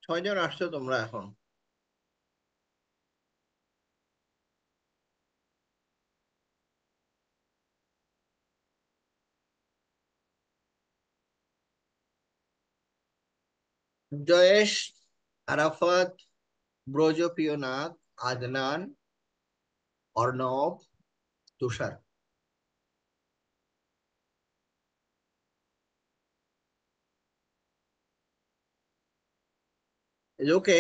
ছয়জন আসছো তোমরা এখন। জয়েশ, আরাফাত, ব্রজপ্রিয়নাথ, আদনান, অর্ণব, তুষার। ওকে,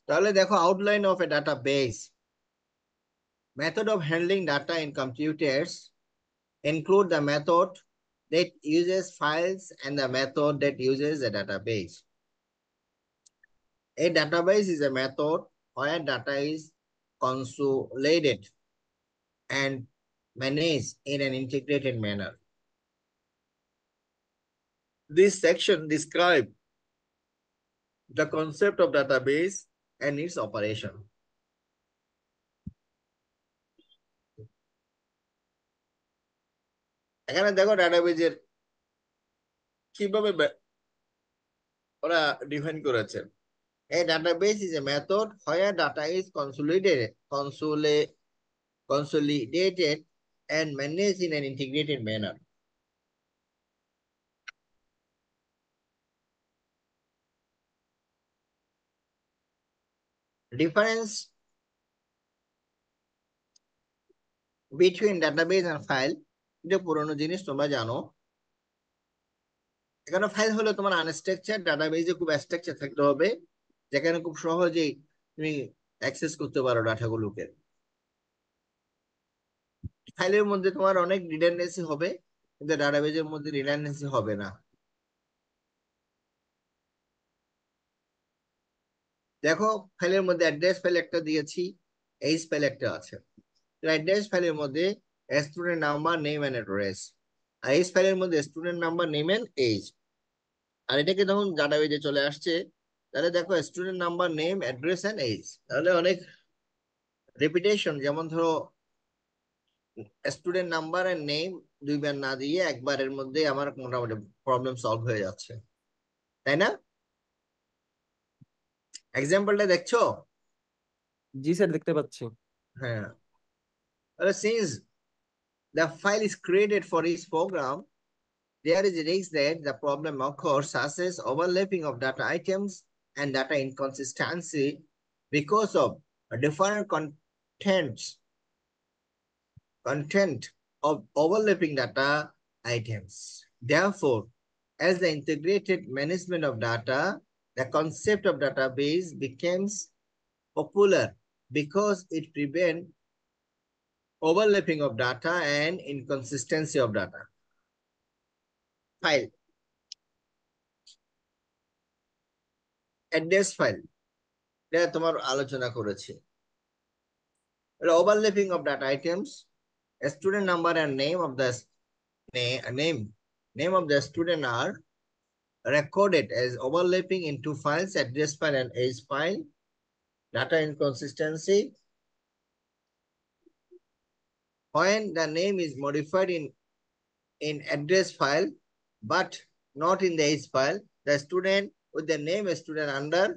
তাহলে দেখো outline of A database. Method of handling data in computers include the method that uses files and the method that uses a database. A database is a method where data is consolidated and managed in an integrated manner. This section describes the concept of database and its operation. এখানে দেখো ডাটাবেজের কিভাবে ওরা define করেছে। A database is a method where data is consolidated and managed in an integrated manner. Difference between database and file, এটা পুরোনো জিনিস তোমরা জানো। এখানে ফাইল হলো তোমার আনস্ট্রাকচার, ডাটাবেজে খুব স্ট্রাকচার থাকতে হবে, যেখানে খুব সহজেই তুমি অ্যাক্সেস করতে পারো ডাটাগুলোকে। ফাইলের মধ্যে তোমার অনেক রিডান্ডেন্সি হবে, কিন্তু ডাটাবেজের মধ্যে রিডান্ডেন্সি হবে না। দেখো, ফাইলের মধ্যে অ্যাড্রেস ফাইল একটা দিয়েছি, এইচ ফাইল একটা আছে। অ্যাড্রেস ফাইলের মধ্যে student number, name and address, আর এইচ ফাইলের মধ্যে student number, name and age. আর এটাকে যখন ডাটাবেজে চলে আসছে, তাহলে দেখো student number, name, address and age, তাহলে অনেক রেপিটেশন। যেমন ধরো স্টুডেন্ট নাম্বার এন্ড নেম দুইবার না দিয়ে একবারের মধ্যে আমার মোটামুটি প্রবলেম সলভ হয়ে যাচ্ছে, তাই না? এক্সাম্পলটা দেখছো? জি স্যার, দেখতে পাচ্ছি। হ্যাঁ, তাহলে since the file is created for each program, there is a risk that the problem occurs such as overlapping of data items and data inconsistency because of different content of overlapping data items. Therefore, as the integrated management of data, the concept of database becomes popular because it prevents overlapping of data and inconsistency of data. File, address file, এটা তোমার আলোচনা করেছি। Overlapping of data items, student number and name of the name of the student are recorded as overlapping in two files, address file and age file. Data inconsistency, when the name is modified in address file but not in the age file, the student with the name student under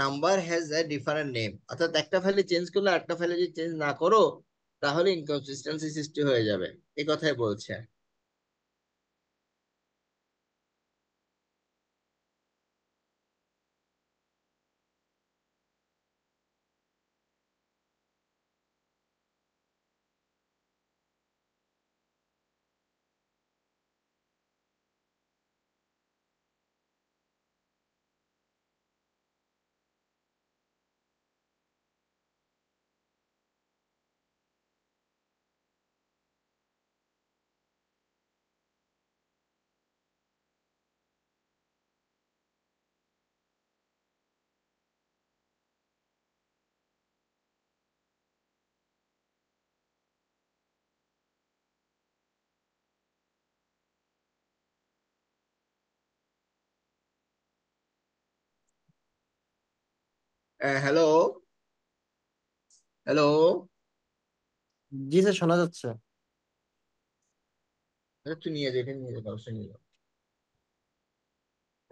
number has a different name. অর্থাৎ একটা ফাইলে change করলে আরেকটা ফাইলে যদি change না করো, তাহলে ইনকনসিস্টেন্সি সৃষ্টি হয়ে যাবে, এই কথাই বলছে। হ্যালো, হ্যালো, জি স্যার, শোনা যাচ্ছে। একটু নিয়ে যাও, এটা নিয়ে যাও, অবশ্যই নিয়ে যাও।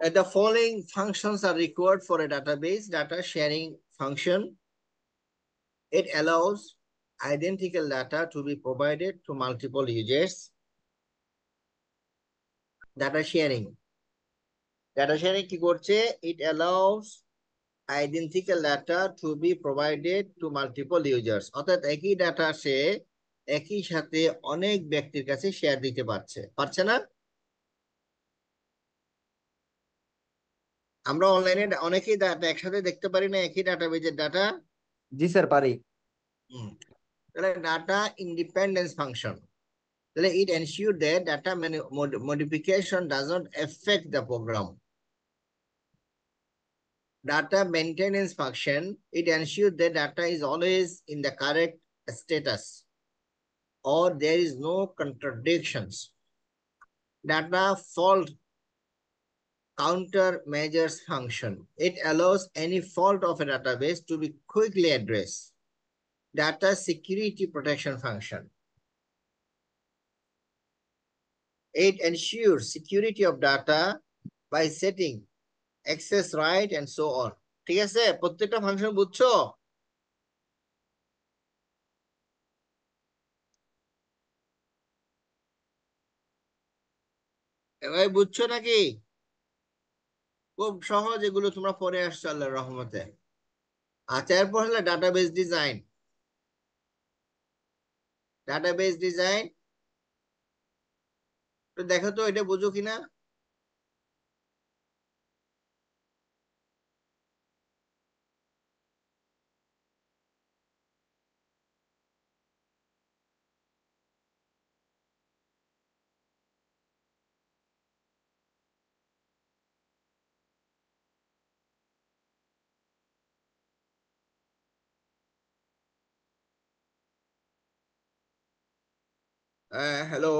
The following functions are required for a database data sharing function. It allows identical data to be provided to multiple users. Data sharing. Data sharing কি করছে? It allows identical data to be provided to multiple users. অর্থাৎ একই data সে একই সাথে অনেক ব্যক্তির কাছে share দিতে পারছে, পারছে না? আমরা অনলাইনে অনেকেই ডাটা একসাথে দেখতে পারি না, একই ডাটাবেজের ডাটা। জি স্যার পারি। তাহলে ডাটা ইন্ডিপেন্ডেন্স ফাংশন, তাহলে it ensure that data modification does not affect the program. Data maintenance function, it ensures that data is always in the correct status or there is no contradictions. Data fault countermeasures function, it allows any fault of a database to be quickly addressed. Data security protection function, it ensures security of data by setting access right and so on. ঠিক আছে, প্রত্যেকটা function বুঝছো? এবার বুঝছো নাকি? খুব সহজ, এগুলো তোমরা পরে আসছো আল্লাহর রহমতে। আচ্ছা, এরপর হলো ডাটাবেস ডিজাইন। ডাটাবেস ডিজাইন তো দেখো তো এটা বুঝো কিনা। Hello,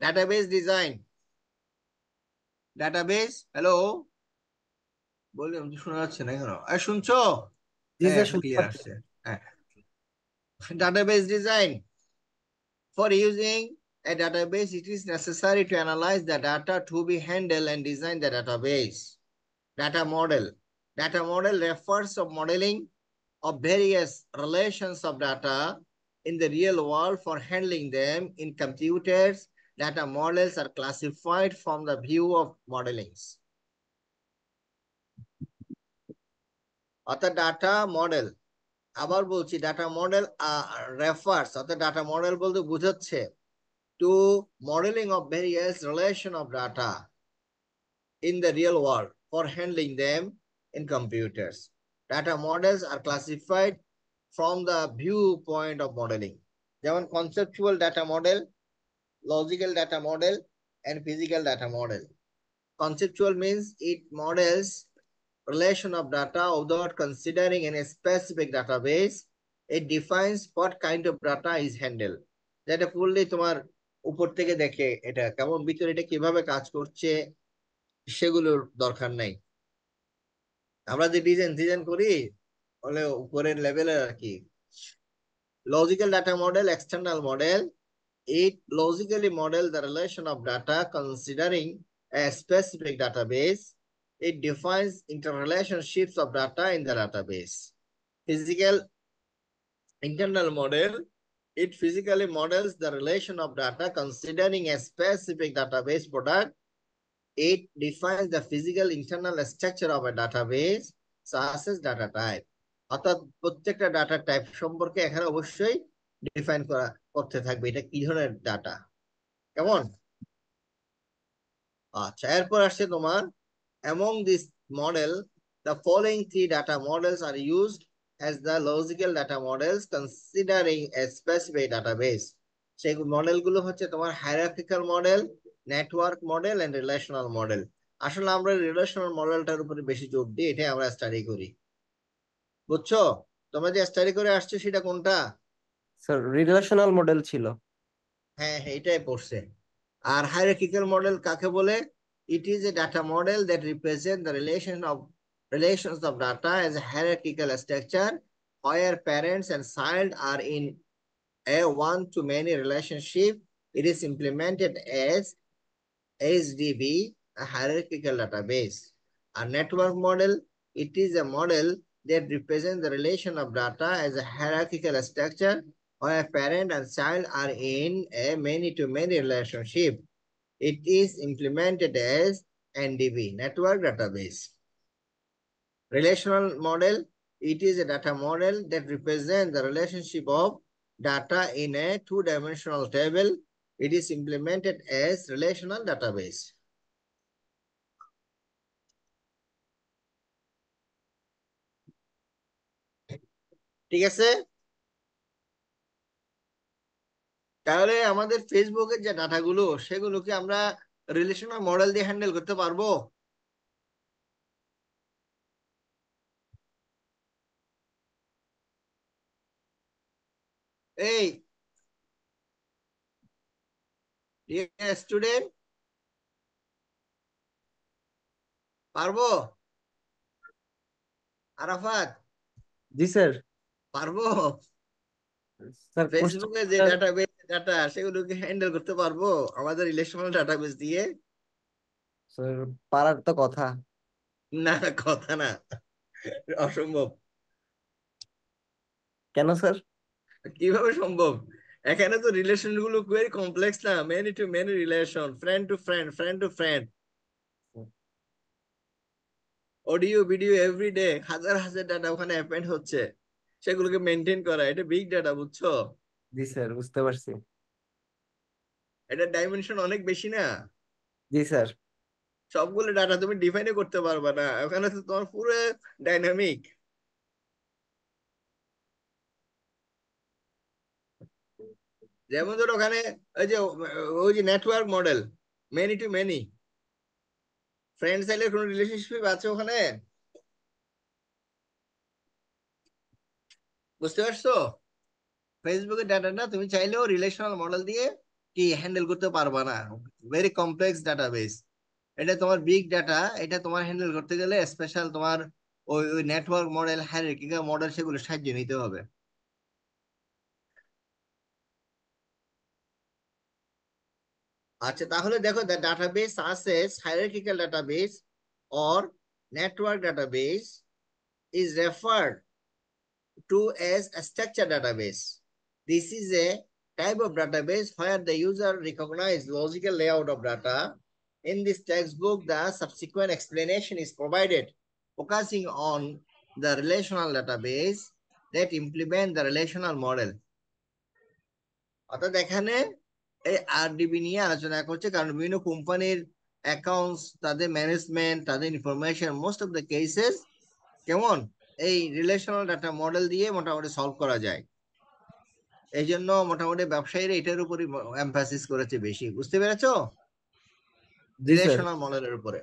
database design. Database, hello বললাম তো, শোনা যাচ্ছে না কেন? শুনছো? জি হ্যাঁ, স্যার এখন শুনতে ক্লিয়ার পাচ্ছি। আসছে। হ্যাঁ, database design. For using a database, it is necessary to analyze the data to be handled and design the database. Data model. Data model refers to modeling of various relations of data in the real world for handling them in computers. Data models are classified from the view of modelings. অর্থাৎ data model, আবার বলছি data model refers, অর্থাৎ data model বলতে বোঝাচ্ছে to modeling of various relation of data in the real world for handling them in computers. Data models are classified from the viewpoint of modeling. যেমন conceptual data model, logical data model, and physical data model. Conceptual means it models relation of data without considering any specific database. It defines what kind of data is handled. যেটা পড়লে তোমার উপর থেকে দেখে এটা কেমন, ভিতরে এটা কিভাবে কাজ করছে সেগুলোর দরকার নাই। আমরা যে ডিজাইন ডিজাইন করি বলে উপরের লেভেলের আর কি। Logical data model, external model, it logically model the relation of data considering a specific database. It defines interrelationships of data in the database. Physical internal model, it physically models the relation of data considering a specific database product. It defines the physical internal structure of a database such as data type. অর্থাৎ প্রত্যেকটা data type সম্পর্কে এখানে অবশ্যই define করতে থাকবে এটা কি ধরনের ডাটা, কেমন? আচ্ছা, এরপর আসছে তোমার among this model the following three data models are used as the logical data models considering a specific database. সেই মডেলগুলো হচ্ছে তোমার hierarchical model, network model and relational model. আসলে আমরা রিলেশনাল মডেলটার উপরে বেশি জোর দিই, এটাই আমরা স্টাডি করি, বুঝছো? তোমরা যে স্টাডি করে আসছো সেটা কোনটা? স্যার রিলেশনাল মডেল ছিল। হ্যাঁ হ্যাঁ, এটাই পড়ছে। আর হায়ারার্কিক্যাল মডেল কাকে বলে? It is a data model that represents the relations of data as a hierarchical structure where parents and child are in a one-to-many relationship. It is implemented as HDB, a hierarchical database. A network model, it is a model that represents the relation of data as a hierarchical structure where a parent and child are in a many-to-many relationship. It is implemented as NDB, network database. Relational model, it is a data model that represents the relationship of data in a two-dimensional table. It is implemented as relational database. ঠিক আছে, তাহলে আমাদের ফেসবুকের যে ডাটাগুলো সেগুলোকে আমরা relational model দিয়ে হ্যান্ডেল করতে পারবো। এই স্টুডেন্ট, পারবো? আরাফাত, জি স্যার। পারবো? স্যার ফেসবুকে যে কোশ্চেনটা ডাটা সেগুলোকে হ্যান্ডেল করতে পারবো আমাদের রিলেশনাল ডাটাবেস দিয়ে? স্যার পারার তো কথা। না, কথা না, অসম্ভব। কেন স্যার? কিভাবে সম্ভব? এখানে তো রিলেশন গুলো খুবই কমপ্লেক্স না, many to many relation, friend to friend, friend to friend, audio video everyday, হাজার হাজার ডাটা ওখানে অ্যাপেন্ড হচ্ছে, সেগুলোকে মেনটেন করা, এটা বিগ ডাটা, বুঝছো? জি স্যার, বুঝতে পারছি। এটা ডাইমেনশন অনেক বেশি না? জি স্যার। সবগুলো ডাটা তুমি ডিফাইনই করতে পারবা না, ওখানে তো তোমার পুরো ডাইনামিক। যেমন ধরো ওখানে ওই যে network model, many to many, friend সাইডের কোনো রিলেশনশিপ আছে ওখানে? বুঝতে পারছো? ফেসবুকের ডাটাটা তুমি চাইলেও রিলেশনাল মডেল দিয়ে কি হ্যান্ডেল করতে পারবা না, ভেরি কমপ্লেক্স ডাটাবেস। এটা তোমার বিগ ডাটা, এটা তোমার হ্যান্ডেল করতে গেলে স্পেশাল তোমার ওই ওই নেটওয়ার্ক মডেল, হায়ারার্কিক্যাল মডেল, সেগুলো সাহায্য নিতে হবে। আচ্ছা, তাহলে দেখো, the database আসেস hierarchical database or network database is referred to as a structured database. This is a type of database where the user recognizes logical layout of data. In this textbook, the subsequent explanation is provided, focusing on the relational database that implement the relational model. অর্থাৎ এখানে এই RDB নিয়ে আলোচনা করছে, কারণ বিভিন্ন কোম্পানির accounts, তাদের ম্যানেজমেন্ট, তাদের information, most of the cases কেমন এই রিলেশনাল ডাটা মডেল দিয়ে মোটামুটি সলভ করা যায়। এই জন্য মোটামুটি ব্যবসায়ীরা এটার উপরই এমফাসিস করেছে বেশি। বুঝতে পেরেছো? জি স্যার। রিলেশনাল মডেলের উপরে।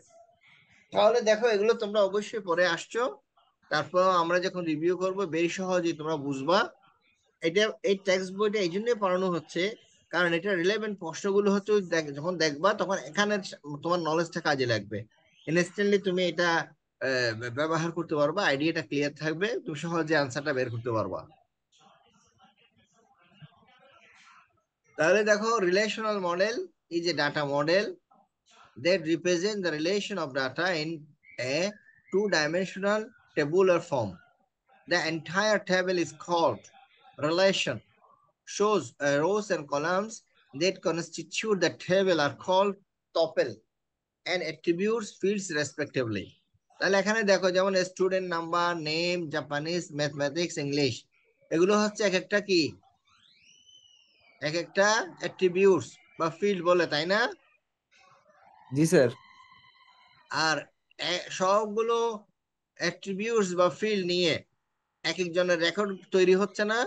তাহলে দেখো, এগুলো তোমরা অবশ্যই পড়ে আসছো, তারপর আমরা যখন রিভিউ করব বেশি সহজেই তোমরা বুঝবা। এটা এই টেক্সট বইটা এই জন্যই পড়ানো হচ্ছে কারণ এটা রিলেভেন্ট প্রশ্নগুলো হচ্ছে যখন দেখবা তখন এখানে তোমার নলেজটা কাজে লাগবে। ইনস্ট্যান্টলি তুমি এটা ব্যবহার করতে পারবা, আইডিয়াটা ক্লিয়ার থাকবে, তুমি সহজে আনসারটা বের করতে পারবা। তাহলে দেখো, relational model is a data model that represent the relation of data in a two-dimensional tabular form. The entire table is called relation. Shows rows and columns that constitute the table are called tuple and attributes fields respectively. তাহলে এখানে দেখো, যেমন student number, name, Japanese, mathematics, English, এগুলো হচ্ছে এক একটা কি, এক একটা অ্যাট্রিবিউটস বা ফিল্ড বলে, তাই না? জি স্যার। আর সবগুলো অ্যাট্রিবিউটস বা ফিল্ড নিয়ে এক একজনের রেকর্ড তৈরি হচ্ছে না?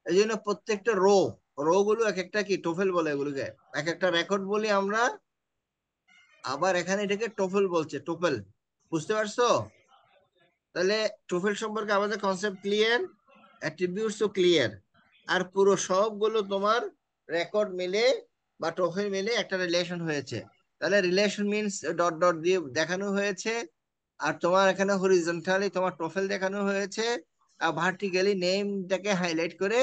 এই জন্য প্রত্যেকটা রো গুলো এক একটা কি টোফেল বলে, এগুলোকে এক একটা রেকর্ড বলি আমরা। আবার এখানে এটাকে টোফেল বলছে, টোফেল। বুঝতে পারছো? তাহলে টোফেল সম্পর্কে আমাদের কনসেপ্ট ক্লিয়ার, অ্যাট্রিবিউটসও ক্লিয়ার, আর পুরো সবগুলো তোমার রেকর্ড মিলে বা টোফেল মিলে একটা রিলেশন হয়েছে। তাহলে রিলেশন মিনস ডট ডট দিয়ে দেখানো হয়েছে, আর তোমার এখানে হরিজন্টালি তোমার টোফেল দেখানো হয়েছে, আর ভার্টিক্যালি নেমটাকে হাইলাইট করে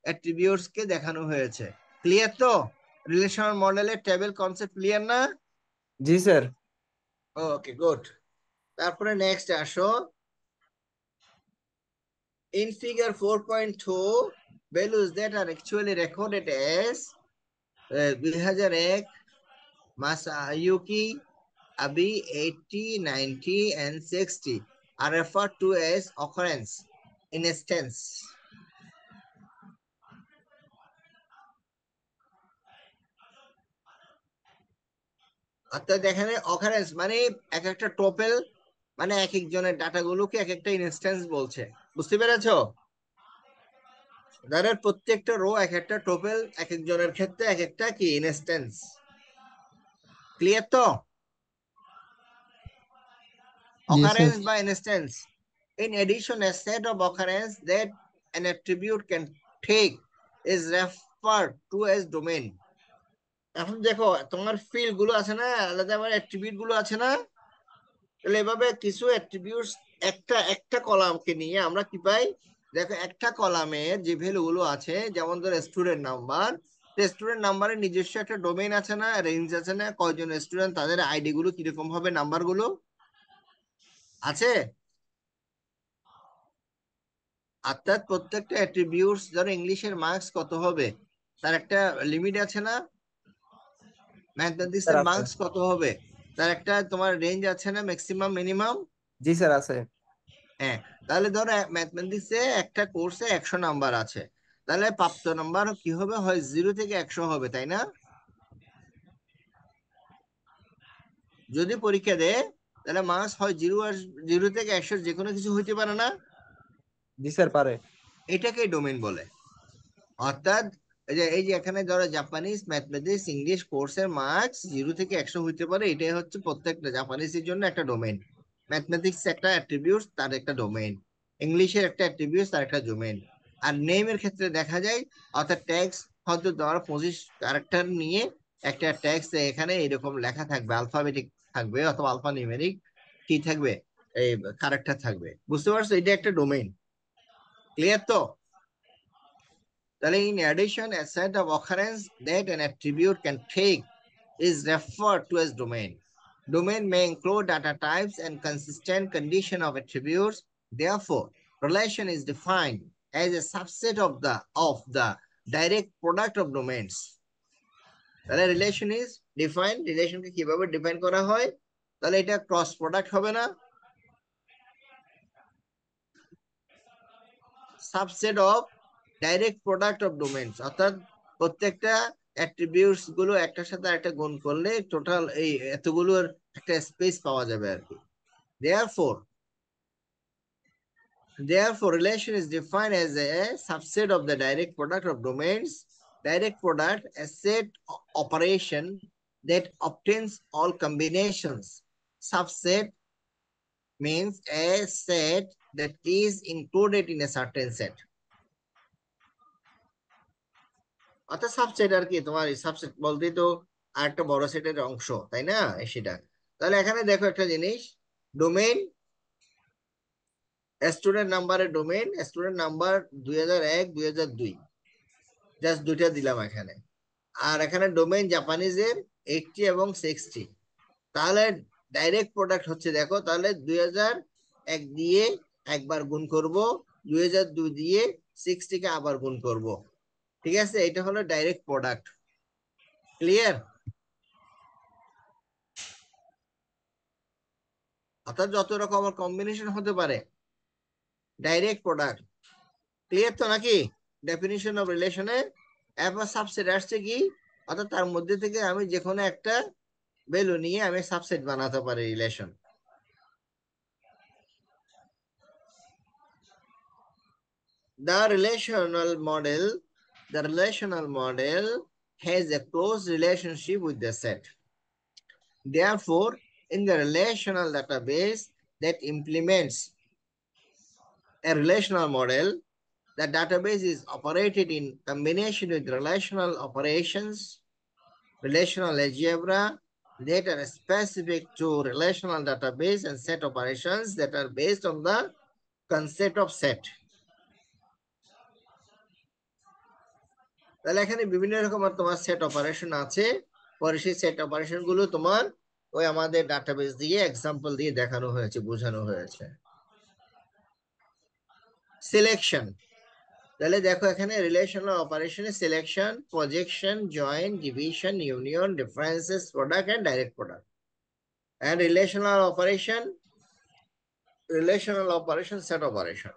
অ্যাট্রিবিউটস কে দেখানো হয়েছে। ক্লিয়ার তো? রিলেশনাল মডেলের টেবিল কনসেপ্ট ক্লিয়ার না? জি স্যার। Okay good. তারপরে নেক্সট আসো, in figure 4.2 values that are actually recorded as 2001 Masayuki Abi 80, 90 and 60 are referred to as occurrence instance. অর্থাৎ এখানে অকারেন্স মানে এক একটা টোপেল, মানে এক একজনের ডাটাগুলোকে এক একটা ইনস্ট্যান্স বলছে। বুঝতে পেরেছো? যাদের প্রত্যেকটা রো এক একটা টোপেল, এক একজনের ক্ষেত্রে এক একটা কি ইনস্ট্যান্স। ক্লিয়ার তো? Yes, sir. Occurrence by instance. In addition, a set of occurrence that an attribute can take is referred to as domain. এখন দেখো তোমার ফিল্ড গুলো আছে না, আলাদা আবার অ্যাট্রিবিউট গুলো আছে না, তাহলে এভাবে কিছু অ্যাট্রিবিউটস একটা একটা কলামকে নিয়ে আমরা কি পাই? দেখো একটা কলামে যে ভ্যালু গুলো আছে, যেমন ধর স্টুডেন্ট নাম্বার, স্টুডেন্ট নাম্বারের নিজস্ব একটা ডোমেইন আছে না, রেঞ্জ আছে না, কয়জন স্টুডেন্ট, তাদের আইডি গুলো কিরকম হবে, নাম্বার গুলো আছে। অর্থাৎ প্রত্যেকটা অ্যাট্রিবিউটস, ধরো ইংলিশের মার্কস কত হবে, তার একটা লিমিট আছে না, ম্যাথমেটিক্স স্যার এর আছে। মার্কস কত হবে তার একটা তোমার রেঞ্জ আছে না, ম্যাক্সিমাম মিনিমাম। জি স্যার আছে। হ্যাঁ, তাহলে ধরো ম্যাথমেটিক্স এ একটা কোর্সে 100 নাম্বার আছে, তাহলে প্রাপ্ত নাম্বার কি হবে, হয় 0 থেকে 100 হবে, তাই না? যদি পরীক্ষা দেয় তাহলে মার্কস হয় 0 থেকে 100 যে কোনো কিছু হইতে পারে না। জি স্যার পারে। এটাকে ডোমেইন বলে। অর্থাৎ এই যে এখানে ধরো জাপানিজ, ম্যাথমেটিক্স, ইংলিশ কোর্সের মার্কস 0 থেকে 100 হইতে পারে, এটাই হচ্ছে প্রত্যেকটা জাপানিজের জন্য একটা ডোমেইন। ম্যাথমেটিক্স একটা অ্যাট্রিবিউটস, তার একটা ডোমেইন। ইংলিশের একটা অ্যাট্রিবিউটস, তার একটা ডোমেইন। আর নেমের ক্ষেত্রে দেখা যায়, অর্থাৎ ট্যাক্স হয়তো ধরো 25 ক্যারেক্টার নিয়ে একটা ট্যাক্স এখানে এরকম লেখা থাকবে, আলফাবেটিক থাকবে অথবা আলফা নিউমেরিক কি থাকবে, এই ক্যারেক্টার থাকবে। বুঝতে পারছো? এটা একটা ডোমেইন। ক্লিয়ার তো? তাহলে in addition, a set of occurrence that an attribute can take is referred to as domain. Domain may include data types and consistent condition of attributes. Therefore, relation is defined as a subset of the direct product of domains. তাহলে relation is defined, রিলেশনকে কিভাবে define করা হয়, তাহলে এটা cross product হবে না, subset of direct product of domains. অর্থাৎ প্রত্যেকটা অ্যাট্রিবিউটস গুলো একটার সাথে একটা গুণ করলে টোটাল এই এতগুলোর একটা স্পেস পাওয়া যাবে আর কি। Therefore, relation is defined as a subset of the direct product of domains. Direct product, a set operation that obtains all combinations. Subset means a set that is included in a certain set. অর্থাৎ subset আর কি, তোমার subset বলতেই তো আর একটা বড় সেটের অংশ, তাই না? সেটা। তাহলে এখানে দেখো একটা জিনিস, ডোমেইন স্টুডেন্ট নাম্বারের ডোমেইন, স্টুডেন্ট নাম্বার 2001 2002, জাস্ট দুইটা দিলাম এখানে। আর এখানে ডোমেইন জাপানিজের 80 এবং 60। তাহলে ডাইরেক্ট প্রোডাক্ট হচ্ছে, দেখো তাহলে 2001 দিয়ে একবার গুণ করব, 2002 দিয়ে 60 কে আবার গুণ করব। ঠিক আছে, এটা হলো ডাইরেক্ট প্রোডাক্ট। ক্লিয়ার? অর্থাৎ যত রকম কম্বিনেশন হতে পারে, ডাইরেক্ট প্রোডাক্ট। ক্লিয়ার তো নাকি? ডেফিনিশন অফ রিলেশনে এবার সাবসেট আসছে কি, অর্থাৎ তার মধ্যে থেকে আমি যে কোনো একটা ভ্যালু নিয়ে আমি সাবসেট বানাতে পারি relation. The relational model has a close relationship with the set. Therefore, in the relational database that implements a relational model, the database is operated in combination with relational operations, relational algebra that are specific to relational database, and set operations that are based on the concept of set. তাহলে এখানে বিভিন্ন রকম তোমার set operation আছে, পরে সেই set operation গুলো তোমার ওই আমাদের ডাটাবেস দিয়ে এক্সাম্পল দিয়ে দেখানো হয়েছে, বোঝানো হয়েছে। সিলেকশন, তাহলে দেখো এখানে রিলেশনাল অপারেশনে selection, projection, join, division, union, differences, product and direct product. And relational operation set operation.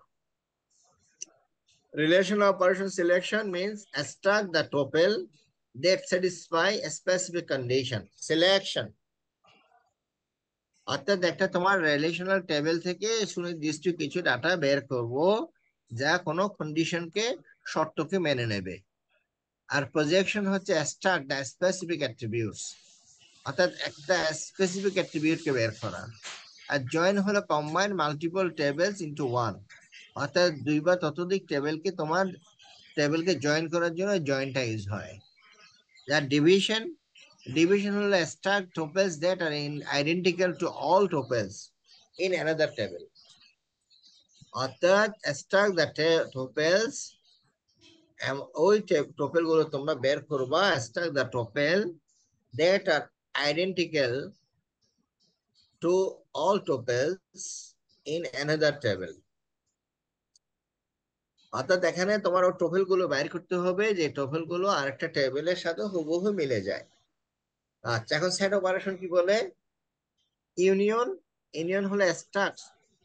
Relational operation selection means extract the tuple that satisfy a specific condition. Selection অর্থাৎ একটা তোমার রিলেশনাল টেবিল থেকে সুনির্দিষ্ট কিছু data বের করব যা কোনো কন্ডিশনকে, শর্তকে মেনে নেবে। আর প্রজেকশন হচ্ছে extract the specific attributes, অর্থাৎ একটা স্পেসিফিক অ্যাট্রিবিউটকে বের করা। আর জয়েন হলো combine multiple tables into one, অর্থাৎ দুই বা ততোধিক টেবিলকে জয়েন করার জন্য জয়েন্টটা ইউজ হয়। যার ডিভিশন হলো extract tuples that are identical to all tuples in another table, অর্থাৎ extract the tuples, ওই টুপেল গুলো তোমরা বের করবা, extract the tuple that are identical to all tuples in another table, অর্থাৎ এখানে তোমার ওই টোপেল গুলো বাইর করতে হবে যে টোপেল গুলো আরেকটা টেবিলের সাথে হুবহু মিলে যায়। আচ্ছা, এখন সেট অপারেশন কি বলে? ইউনিয়ন হলো extract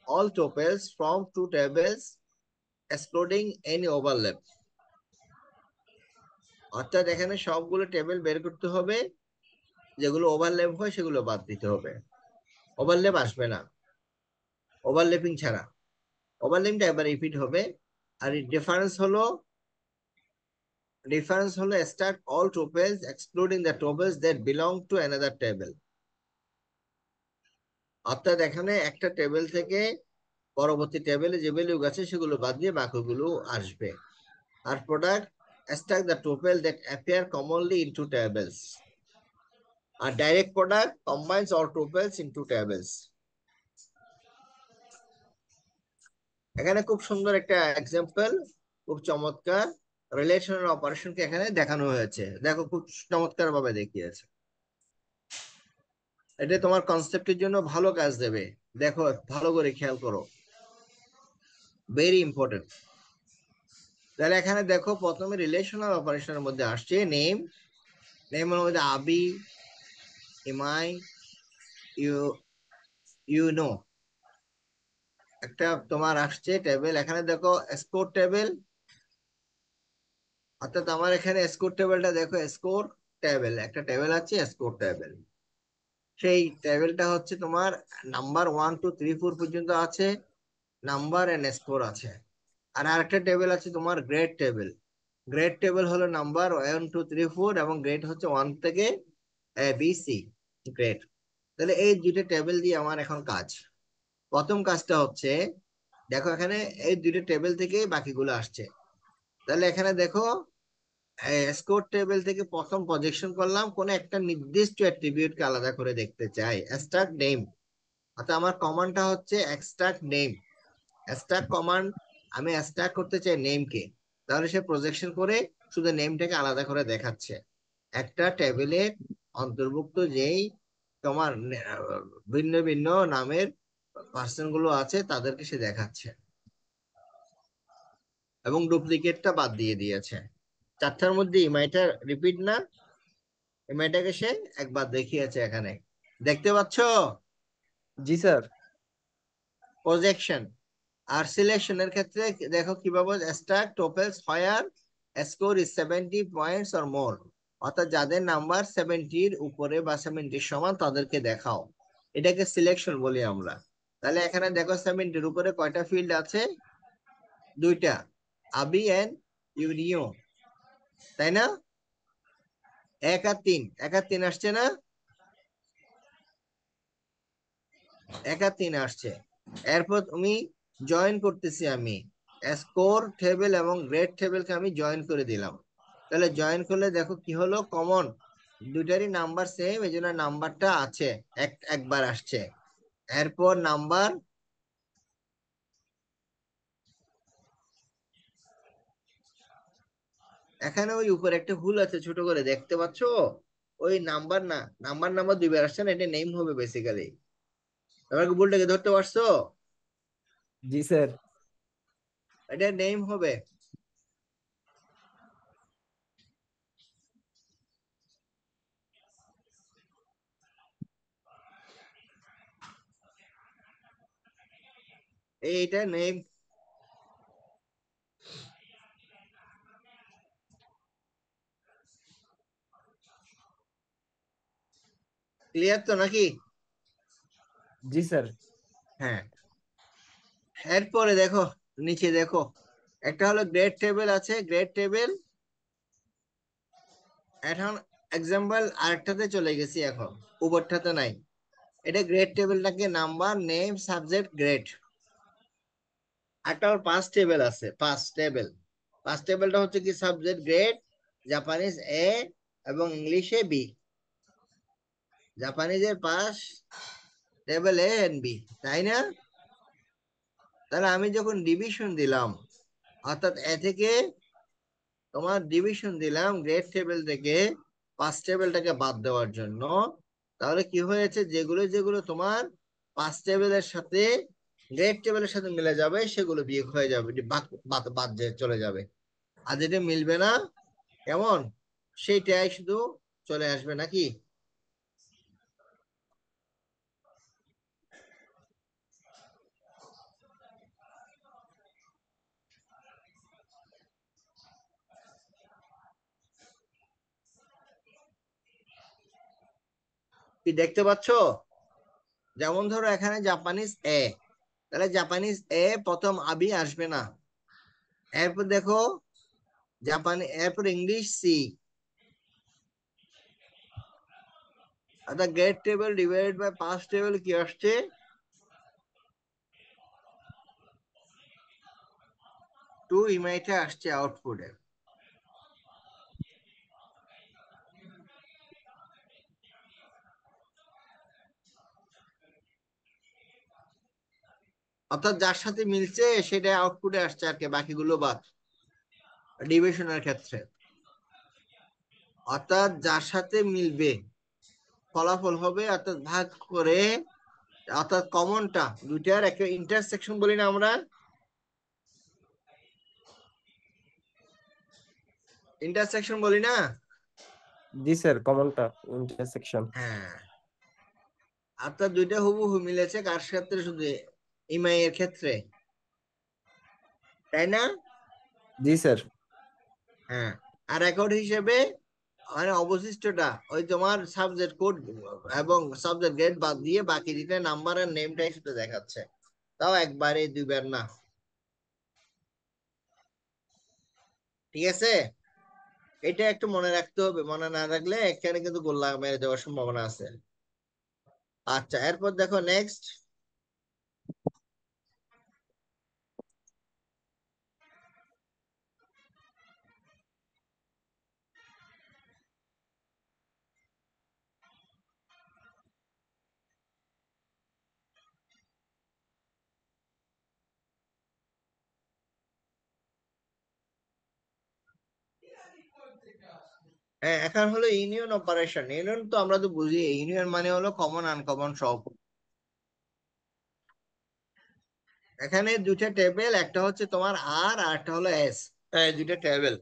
all tuples from two tables excluding any overlap, অর্থাৎ এখানে সবগুলো টেবিল বের করতে হবে, যেগুলো ওভারল্যাপ হয় সেগুলো বাদ দিতে হবে, ওভারল্যাপ আসবে না, ওভারল্যাপিং ছাড়া। ওভারল্যাপিংটা একবার রিপিট হবে। আর ডিফারেন্স হলো extract all tuples excluding the tuples that belong to another table, অর্থাৎ এখানে একটা টেবিল থেকে পরবর্তী টেবিলে যে ভ্যালু আছে সেগুলো বাদ দিয়ে বাকিগুলো আসবে। আর product extract the tuple that appear commonly in two tables. আর direct product combines all tuples in two tables. এখানে খুব সুন্দর একটা এক্সাম্পল, খুব চমৎকার রিলেশনাল অপারেশনকে এখানে দেখানো হয়েছে। দেখো খুব চমৎকার ভাবে দেখিয়েছে। এটা তোমার কনসেপ্টের জন্য ভালো কাজ দেবে। দেখো ভালো করে খেয়াল করো, ভেরি ইম্পর্টেন্ট। তাহলে এখানে দেখো প্রথমে রিলেশনাল অপারেশনের মধ্যে আসছে নেমের মধ্যে আবি, ইমাই, ইউ নো, একটা তোমার আসছে টেবিল। এখানে দেখো স্কোর টেবিল, অর্থাৎ আমার এখানে স্কোর টেবিলটা দেখো, স্কোর টেবিল একটা টেবিল আছে, স্কোর টেবিল। সেই টেবিলটা হচ্ছে তোমার নাম্বার 1 2 3 4 পর্যন্ত আছে, নাম্বার এন্ড স্কোর আছে। আর আরেকটা টেবিল আছে তোমার গ্রেড টেবিল হলো নাম্বার 1 2 3 4 এবং গ্রেড হচ্ছে 1 থেকে BC গ্রেড। তাহলে এই দুইটা টেবিল দিয়ে আমার এখন কাজ। প্রথম কাজটা হচ্ছে, দেখো এখানে এই দুইটা টেবিল থেকে বাকিগুলো আসছে। তাহলে এখানে দেখো স্কোর টেবিল থেকে প্রথম প্রজেকশন করলাম, কোন একটা নির্দিষ্ট অ্যাট্রিবিউটকে আলাদা করে দেখতে চাই, এক্সট্রাক্ট নেম। অর্থাৎ আমার কমান্ডটা হচ্ছে এক্সট্রাক্ট নেম। এক্সট্রাক্ট কমান্ড, আমি এক্সট্রাক্ট করতে চাই নেমকে, তাহলে সে প্রজেকশন করে শুধু নেমটাকে আলাদা করে দেখাচ্ছে। একটা টেবিলে অন্তর্ভুক্ত যেই তোমার ভিন্ন ভিন্ন নামের পার্সন গুলো আছে তাদেরকে সে দেখাচ্ছে, এবং ডুপ্লিকেটটা বাদ দিয়ে দিয়েছে। চারটার মধ্যে ইমাইটা রিপিট না, ইমাইটাকে সে একবার দেখিয়েছে এখানে, দেখতে পাচ্ছ? জি স্যার। প্রজেকশন আর সিলেকশনের ক্ষেত্রে দেখো কিভাবে extract tuples where score is 70 points or more, অর্থাৎ যাদের নাম্বার 70-র উপরে বা 70-র সমান তাদেরকে দেখাও, এটাকে সিলেকশন বলি আমরা। তাহলে এখানে দেখো 70-র উপরে কয়টা ফিল্ড আছে? দুইটা, আবি এন্ড ইউনিও, তাই না? 1 আর 3 আসছে না? 1 আর 3 আসছে। এরপর তুমি জয়েন করতেছি আমি, স্কোর টেবিল এবং গ্রেড টেবিলকে আমি জয়েন করে দিলাম। তাহলে জয়েন করলে দেখো কি হলো, কমন দুইটারই নাম্বার সেম, এই জন্য নাম্বারটা আছে, একবার আসছে। এরপর নাম্বার এখানে ওই উপরে একটা ভুল আছে, ছোট করে দেখতে পাচ্ছো? ওই নাম্বার না, নাম্বার নাম্বার দুইবার আসছে না, এটা নেম হবে বেসিক্যালি। তোমরা কি ভুলটাকে ধরতে পারছো? জি স্যার। এটা নেম হবে। এইটা নেম। ক্লিয়ার তো নাকি? জি স্যার। হ্যাঁ। এরপরে দেখো, নিচে দেখো, একটা হলো গ্রেড টেবিল আছে, গ্রেড টেবিল। এখন এক্সাম্পল আরেকটাতে চলে গেছি, এখন উপরটাতে নাই। এটা গ্রেড টেবিলটাকে নাম্বার, নেম, সাবজেক্ট, গ্রেড। একটা পাঁচ টেবিল আছে, পাঁচ টেবিল। পাঁচ টেবিলটা হচ্ছে কি, সাবজেক্ট গ্রেড, জাপানিজ এ এবং ইংলিশে বি। জাপানিজের পাঁচ টেবিল এ এন্ড বি, তাই না? তাহলে আমি যখন ডিভিশন দিলাম, অর্থাৎ এ থেকে তোমার ডিভিশন দিলাম গ্রেড টেবিল থেকে, পাঁচ টেবিলটাকে বাদ দেওয়ার জন্য, তাহলে কি হয়েছে, যেগুলো যেগুলো তোমার পাঁচ টেবিলের সাথে গ্রেড টেবিলের সাথে মিলে যাবে সেগুলো বিয়োগ হয়ে যাবে, বাদ বাদ বাদ যে চলে যাবে। আর যেটা মিলবে না, কেমন, সেইটাই শুধু চলে আসবে নাকি? কি দেখতে পাচ্ছ? যেমন ধরো এখানে জাপানিজ এ, তাহলে জাপানিজ এ প্রথম আবি আসবে না। এরপর দেখো জাপানি, এরপর ইংলিশ সি। অর্থাৎ গ্রেড টেবিল ডিভাইডেড বাই পাঁচ টেবিল কি আসছে, টু ইমাইটা আসছে আউটপুটে। অর্থাৎ যার সাথে মিলছে সেটা আউটপুটে আসছে আর কি, বাকিগুলো বাদ ডিভিশনের ক্ষেত্রে। অর্থাৎ যার সাথে মিলবে ফলাফল হবে, অর্থাৎ ভাগ করে, অর্থাৎ কমনটা দুইটার একটা ইন্টারসেকশন বলি না আমরা, ইন্টারসেকশন বলি না? জি স্যার, কমনটা ইন্টারসেকশন। হ্যাঁ। অর্থাৎ দুইটা হুবহু মিলেছে, কার ক্ষেত্রে, শুধু ইমাই এর ক্ষেত্রে, তাই না? জি স্যার। হ্যাঁ। আর রেকর্ড হিসেবে মানে অবশিষ্টটা ওই তোমার সাবজেক্ট কোড এবং সাবজেক্ট গ্রেড বাদ দিয়ে বাকি দিতে নাম্বার আর নেমটাই শুধু দেখাচ্ছে, তাও একবারে দুইবার না। ঠিক আছে, এটা একটু মনে রাখতে হবে, মনে না রাখলে এখানে কিন্তু গোল্লা মেরে দেওয়ার সম্ভাবনা আছে। আচ্ছা, এরপর দেখো নেক্সট। হ্যাঁ, এখন হলো ইউনিয়ন অপারেশন। ইউনিয়ন তো আমরা তো বুঝি, ইউনিয়ন মানে হলো কমন আনকমন সব। এখানে দুইটা টেবিল, একটা হচ্ছে তোমার আর, আর একটা হলো এস। দুইটা টেবিল,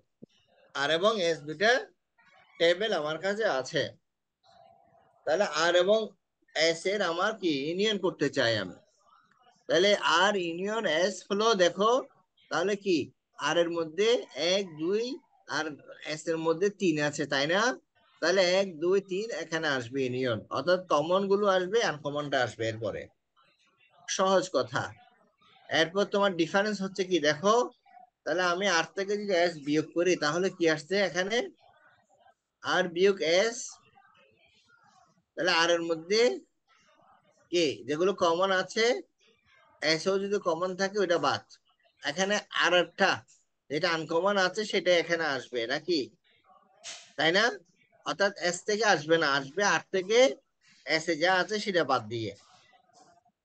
আর এবং এস দুইটা টেবিল আমার কাছে আছে। তাহলে আর এবং এস এর আমার কি ইউনিয়ন করতে চাই আমি। তাহলে আর ইউনিয়ন এস হলো, দেখো তাহলে কি, আর এর মধ্যে এক দুই, আর এস এর মধ্যে তিন আছে, তাই না? তাহলে এক দুই তিন এখানে আসবে ইউনিয়ন, অর্থাৎ কমন গুলো আসবে, আনকমনটা আসবে এরপরে। সহজ কথা। এরপর তোমার ডিফারেন্স হচ্ছে কি দেখো, তাহলে আমি আর থেকে যদি এস বিয়োগ করি তাহলে কি আসছে এখানে, আর বিয়োগ এস। তাহলে আর এর মধ্যে কি যেগুলো কমন আছে, এসও যদি কমন থাকে ওইটা বাদ। এখানে আর একটা যেটা আনকমন আছে সেটা এখানে আসবে নাকি, তাই না? অর্থাৎ এস থেকে আসবে না, আসবে আর থেকে, এস এ যা আছে সেটা বাদ দিয়ে।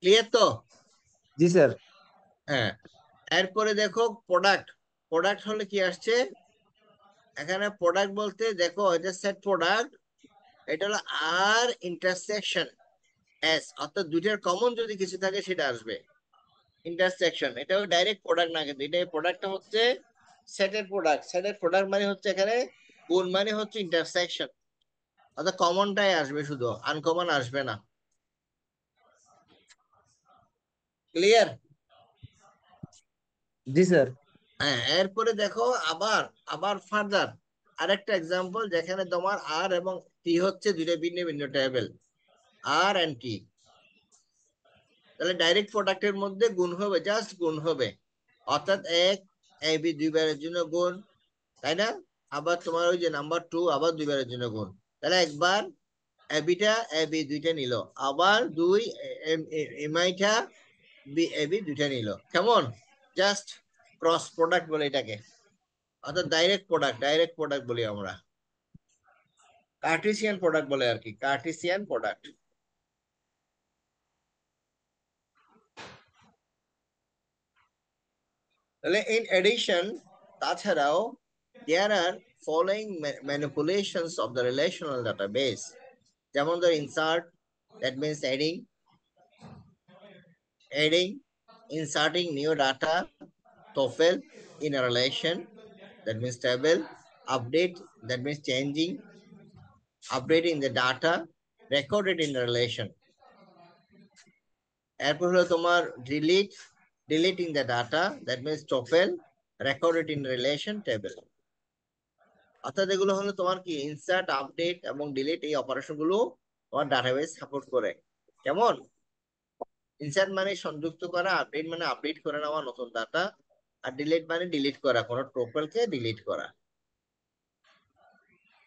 ক্লিয়ার তো? জি স্যার। হ্যাঁ। এরপরে দেখো প্রোডাক্ট। প্রোডাক্ট হলে কি আসছে, এখানে প্রোডাক্ট বলতে দেখো এটা সেট প্রোডাক্ট, এটা হলো আর ইন্টারসেকশন এস, অর্থাৎ দুইটার কমন যদি কিছু থাকে সেটা আসবে ইন্টারসেকশন। এটাও ডাইরেক্ট প্রোডাক্ট না, কিন্তু এটা প্রোডাক্টটা হচ্ছে সেটের প্রোডাক্ট। সেটের প্রোডাক্ট মানে হচ্ছে এখানে গুণ মানে হচ্ছে ইন্টারসেকশন, অর্থাৎ কমনটাই আসবে, শুধু আনকমন আসবে না। ক্লিয়ার? জি স্যার। হ্যাঁ, এরপরে দেখো আবার আবার ফার্দার আরেকটা এক্সাম্পল, যেখানে তোমার আর এবং টি হচ্ছে দুইটা ভিন্ন ভিন্ন টেবিল, আর এন্ড টি। তাহলে ডাইরেক্ট প্রোডাক্টের মধ্যে গুণ হবে, জাস্ট গুণ হবে, অর্থাৎ এক এ বি দুইবারের জন্য গুণ, তাই না? আবার তোমার ওই যে নাম্বার টু আবার দুইবারের জন্য গুণ। তাহলে একবার এবিটা এ বি দুইটা নিল, আবার দুই এমআইটা বি এ বি দুইটা নিল। কেমন? জাস্ট ক্রস প্রোডাক্ট বলে এটাকে, অর্থাৎ ডাইরেক্ট প্রোডাক্ট, ডাইরেক্ট প্রোডাক্ট বলি আমরা, কার্টেসিয়ান প্রোডাক্ট বলে আর কি, কার্টেসিয়ান প্রোডাক্ট। তাহলে ইন এডিশন, তাছাড়াও there are following manipulations of the relational database, যেমন ধর insert, that means adding, adding, inserting new data, TOEFL in a relation, that means table, update, that means changing, updating the data, recorded in a relation. এরপর হলো তোমার delete, deleting the data, that means TOEFL, recorded in relation table. অর্থাৎ এগুলো হলো তোমার কি insert, update এবং delete, এই অপারেশন গুলো তোমার ডাটাবেস সাপোর্ট করে। কেমন? ইনসার্ট মানে সংযুক্ত করা, আপডেট মানে আপডেট করে নেওয়া নতুন ডাটা, আর ডিলিট মানে ডিলিট করা কোনো টোপেলকে ডিলিট করা।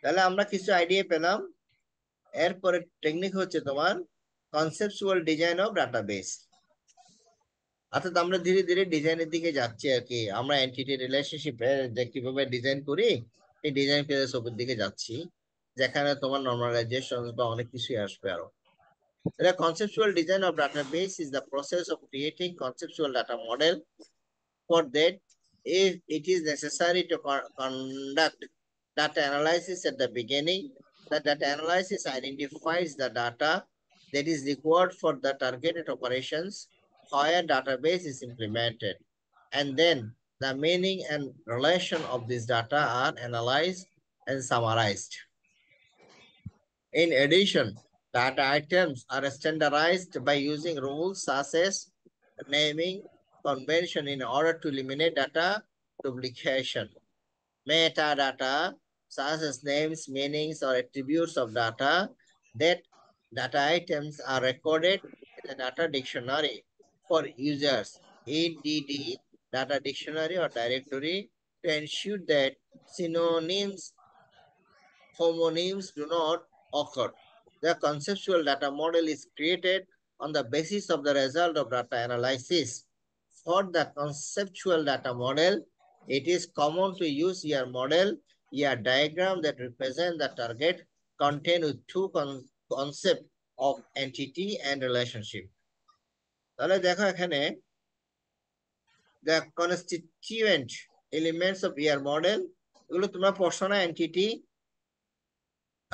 তাহলে আমরা কিছু আইডিয়া পেলাম। এরপরে টেকনিক হচ্ছে তোমার কনসেপচুয়াল ডিজাইন অফ ডাটাবেস। অর্থাৎ আমরা ধীরে ধীরে ডিজাইনের দিকে যাচ্ছি আর কি, আমরা এন্টিটি রিলেশনশিপ যে কিভাবে ডিজাইন করি এই ডিজাইন ফিলোসফির দিকে যাচ্ছি, যেখানে তোমার নর্মালাইজেশন বা অনেক কিছুই আসবে আরো। The conceptual design of database is the process of creating conceptual data model. For that, if it is necessary to conduct data analysis at the beginning, the data analysis identifies the data that is required for the targeted operations where database is implemented. And then the meaning and relation of this data are analyzed and summarized. In addition, data items are standardized by using rules such as naming convention in order to eliminate data duplication. Metadata, such as names, meanings, or attributes of data, that data items are recorded in the data dictionary for users, EDD, data dictionary or directory, to ensure that synonyms, homonyms do not occur. The conceptual data model is created on the basis of the result of data analysis. For the conceptual data model, it is common to use your model, your diagram that represent the target contained with two concept of entity and relationship. তাহলে দেখো এখানে the constituent elements of your model, এগুলো তোমরা persona, entity,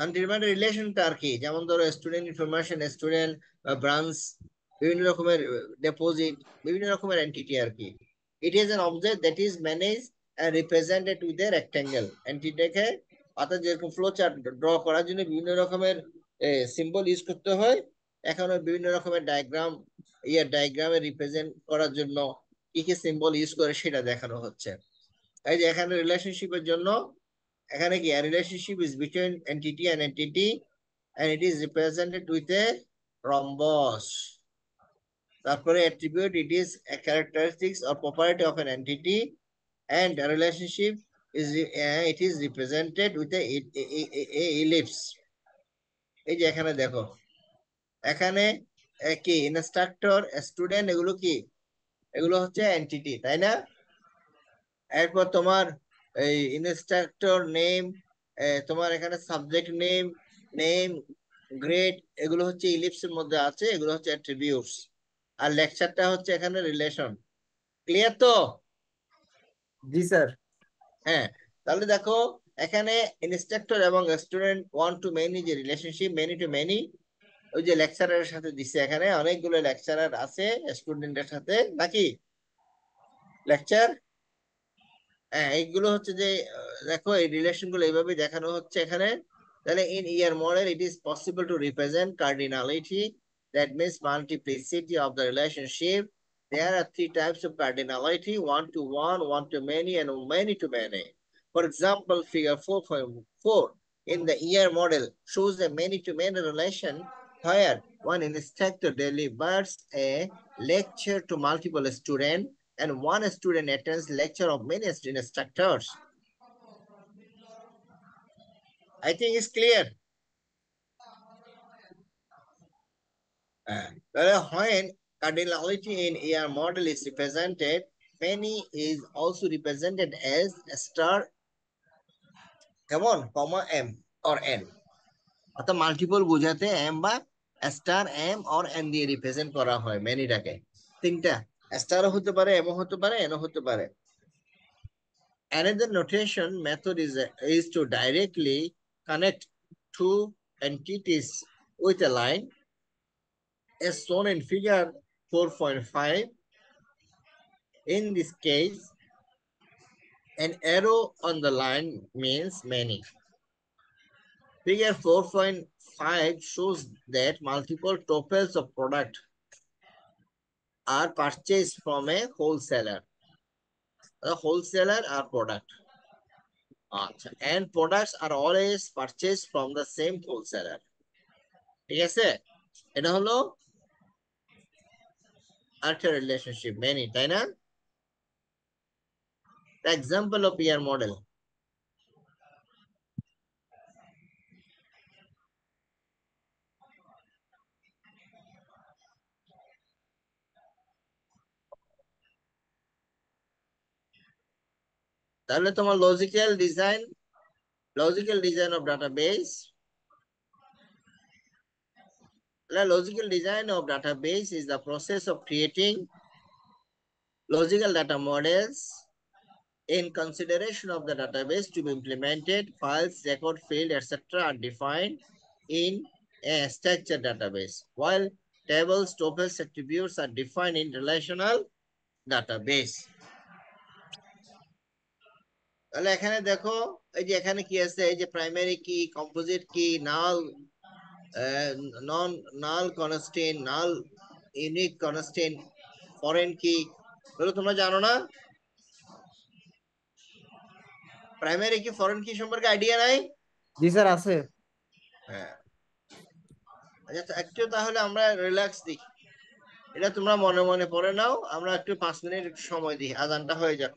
আনডিটারমাইন্ড রিলেশনটা আর কি, যেমন ধরো student information, student branch, বিভিন্ন রকমের ডিপোজিট, বিভিন্ন রকমের এন্টিটি আর কি। It is an object that is manage and represented with a rectangle এন্টিটিকে, অর্থাৎ যেরকম ফ্লো চার্ট ড্র করার জন্য বিভিন্ন রকমের সিম্বল ইউজ করতে হয়, এখানে বিভিন্ন রকমের ডায়াগ্রাম, ডায়াগ্রামে রিপ্রেজেন্ট করার জন্য কি কি সিম্বল ইউজ করে সেটা দেখানো হচ্ছে। এই যে এখানে রিলেশনশিপের জন্য এখানে কি relationship is between entity and entity and it is represented with a rhombus. তারপরে attribute, it is a characteristics or property of an entity, and a relationship is it is represented with a ellipse. এই যে এখানে দেখো, এখানে কি instructor, student, এগুলো কি, এগুলো হচ্ছে এন্টিটি, তাই না? এরপর তোমার এই ইনস্ট্রাক্টর নেম, তোমার এখানে সাবজেক্ট নেম, নেম, গ্রেড, এগুলো হচ্ছে ইলিপসের মধ্যে আছে, এগুলো হচ্ছে অ্যাট্রিবিউটস। আর লেকচারটা হচ্ছে এখানে রিলেশন। ক্লিয়ার তো? জি স্যার। হ্যাঁ, তাহলে দেখো এখানে ইনস্ট্রাক্টর এবং স্টুডেন্ট ওয়ান টু মেনি যে রিলেশনশিপ, মেনি টু মেনি, ওই যে লেকচারারের সাথে দিছে, এখানে অনেকগুলো লেকচারার আছে স্টুডেন্টের সাথে নাকি লেকচার। হ্যাঁ, এইগুলো হচ্ছে যে দেখো এই রিলেশন গুলো এইভাবে দেখানো হচ্ছে এখানে। তাহলে in year model it is possible to represent cardinality, that means multiplicity of the relationship. There are three types of cardinality: one to one to many, and many to many. For example, figure 4.4 in the ER model shows a many to many relation where one instructor delivers a lecture to multiple students and one student attends lecture of many instructors. I think it's clear. When cardinality in AR model is represented, many is also represented as a star, come on, comma m or n. অর্থাৎ multiple বোঝাতে M বা star M or N দিয়ে represent করা হয় মেনিটাকে। তিনটা স্টারও হতে পারে, এমও হতে পারে, এনও হতে পারে। Another notation method is to directly connect two entities with a line as shown in figure 4.5. In this case, an arrow on the line means many. Figure 4.5 shows that multiple tuples of product are purchased from a wholesaler. A wholesaler are product. And products are always purchased from the same wholesaler. ঠিক আছে, এটা হলো আরেকটা relationship many, তাই না? The example of peer model. তাহলে তোমার logical design of database, the logical design of database is the process of creating logical data models in consideration of the database to be implemented. Files, record field, etc. are defined in a structured database, while tables, tuples, attributes are defined in relational database. তাহলে এখানে দেখো, এই যে এখানে কি আছে, এই যে প্রাইমারি কি, কম্পোজিট কি, নাল, নন নাল কনস্টেন্ট, নাল ইউনিক কনস্টেন্ট, ফরেন কি, এগুলো তোমরা জানো না? প্রাইমারি কি ফরেন কি সম্পর্কে আইডিয়া নাই? জি স্যার আছে। হ্যাঁ, আচ্ছা একটু তাহলে আমরা রিল্যাক্স দিই, এটা তোমরা মনে মনে পড়ে নাও, আমরা একটু 5 মিনিট একটু সময় দিই, আজানটা হয়ে যাক।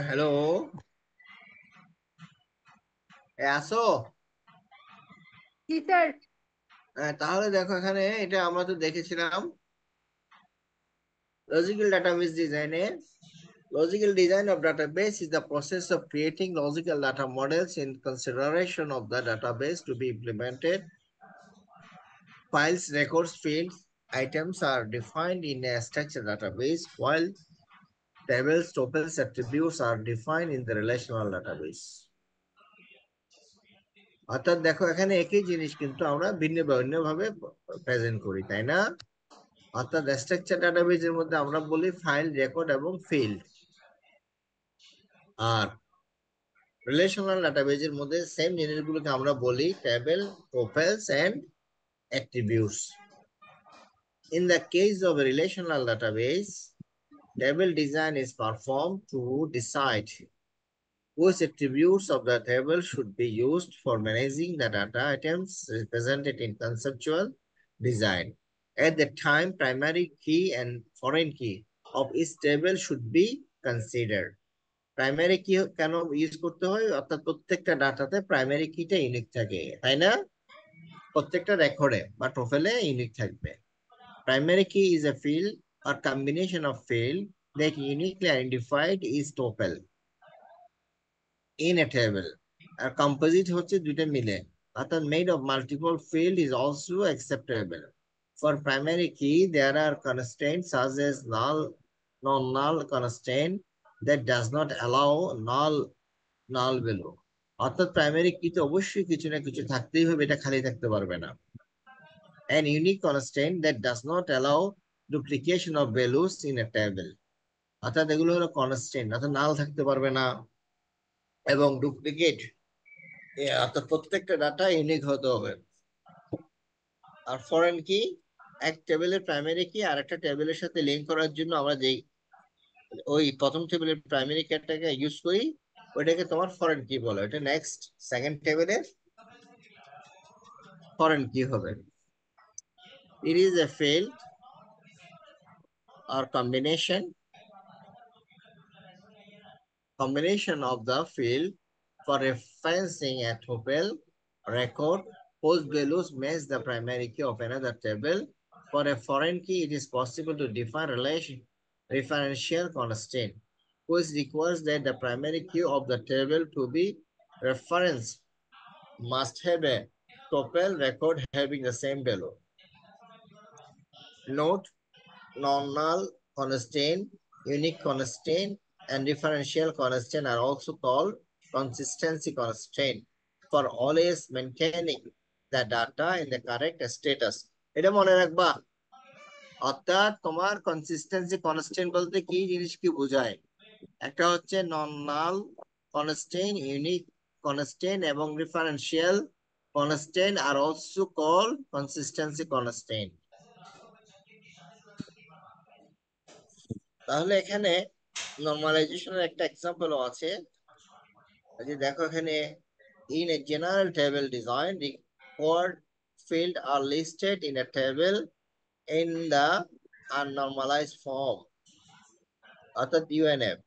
হ্যালো, আসো। জি স্যার। তাহলে দেখো এখানে এটা আমরা তো দেখেছিলাম লজিক্যাল ডাটাবেস ডিজাইনে। Logical design of database is the process of creating logical data models in consideration of the database to be implemented. Files, records, fields, items are defined in a structured database, while tables, tuples, attributes are defined in the relational database. অর্থাৎ দেখো এখানে একই জিনিস কিন্তু আমরা ভিন্ন ভিন্ন ভাবে প্রেজেন্ট করি, তাই না? অর্থাৎ স্ট্রাকচার ডাটাবেজের মধ্যে আমরা বলি ফাইল, রেকর্ড এবং ফিল্ড, আর রিলেশনাল ডাটাবেজের মধ্যে সেম জিনিসগুলোকে আমরা বলি table, tuples and attributes. In the case of a relational database, table design is performed to decide which attributes of the table should be used for managing the data items represented in conceptual design. At the time, primary key and foreign key of each table should be considered. Primary কি কেন use করতে হয়, অর্থাৎ প্রত্যেকটা ডাটাতে primary কিটা unique থাকে, তাই না? প্রত্যেকটা রেকর্ডে বা টোফেলে ইউনিক থাকবে। প্রাইমারি কি is a field or combination of field that uniquely identified is tuple in a table. আর composite হচ্ছে দুইটা মিলে, অর্থাৎ made of multiple field is also acceptable. For primary key, there are constraints such as null, non-null constraint that does not allow null value. অর্থাৎ primary কিতে অবশ্যই কিছু না কিছু থাকতেই হবে, এটা খালি থাকতে পারবে না। An unique constraint that does not allow duplication of values in a table. অর্থাৎ এগুলো হলো কনস্ট্যান্ট, অর্থাৎ নাল থাকতে পারবে না এবং ডুপ্লিকেট, অর্থাৎ প্রত্যেকটা ডাটা ইউনিক হতে হবে। আর ফরেন কি, এক টেবিলের প্রাইমারি কি আর একটা টেবিলের সাথে লিঙ্ক করার জন্য আমরা যেই ওই প্রথম টেবিলের প্রাইমারি কিটাকে ইউজ করি, ওইটাকে তোমার ফরেন কি বলে। এটা নেক্সট সেকেন্ড টেবিলের ফরেন কি হবে। It is a field or combination of the field for referencing a tuple record whose values match the primary key of another table. For a foreign key, it is possible to define referential constraint, which requires that the primary key of the table to be referenced must have a tuple record having the same value. Note, non-null constraint, unique constraint, and differential constraint are also called consistency constraint for always maintaining the data in the correct status. এটা মনে রাখবা। অর্থাৎ তোমার consistency constant বলতে কি জিনিস কি বোঝায়, একটা হচ্ছে নন নাল কনস্ট্যান্ট, ইউনিক কনস্ট্যান্ট এবং differential constant are also call consistency constant. তাহলে এখানে নরমালাইজেশনের একটা এক্সাম্পলও আছে। যে দেখো এখানে in a general table design, record field are listed in a table in the unnormalized form, অর্থাৎ UNF.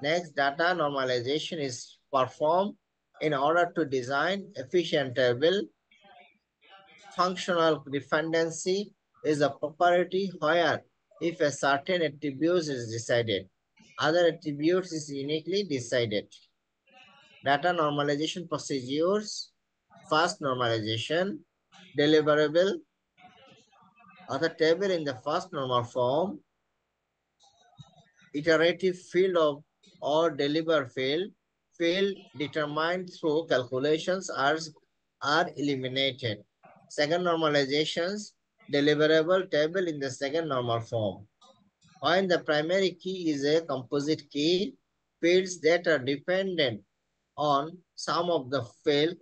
Next, data normalization is performed in order to design efficient table. Functional dependency is a property where if a certain attribute is decided, other attributes is uniquely decided. Data normalization procedures: first normalization, deliverable, or the table in the first normal form, iterative field of or deliver field determined through calculations are eliminated. Second normalizations, deliverable table in the second normal form. When the primary key is a composite key, fields that are dependent on some of the field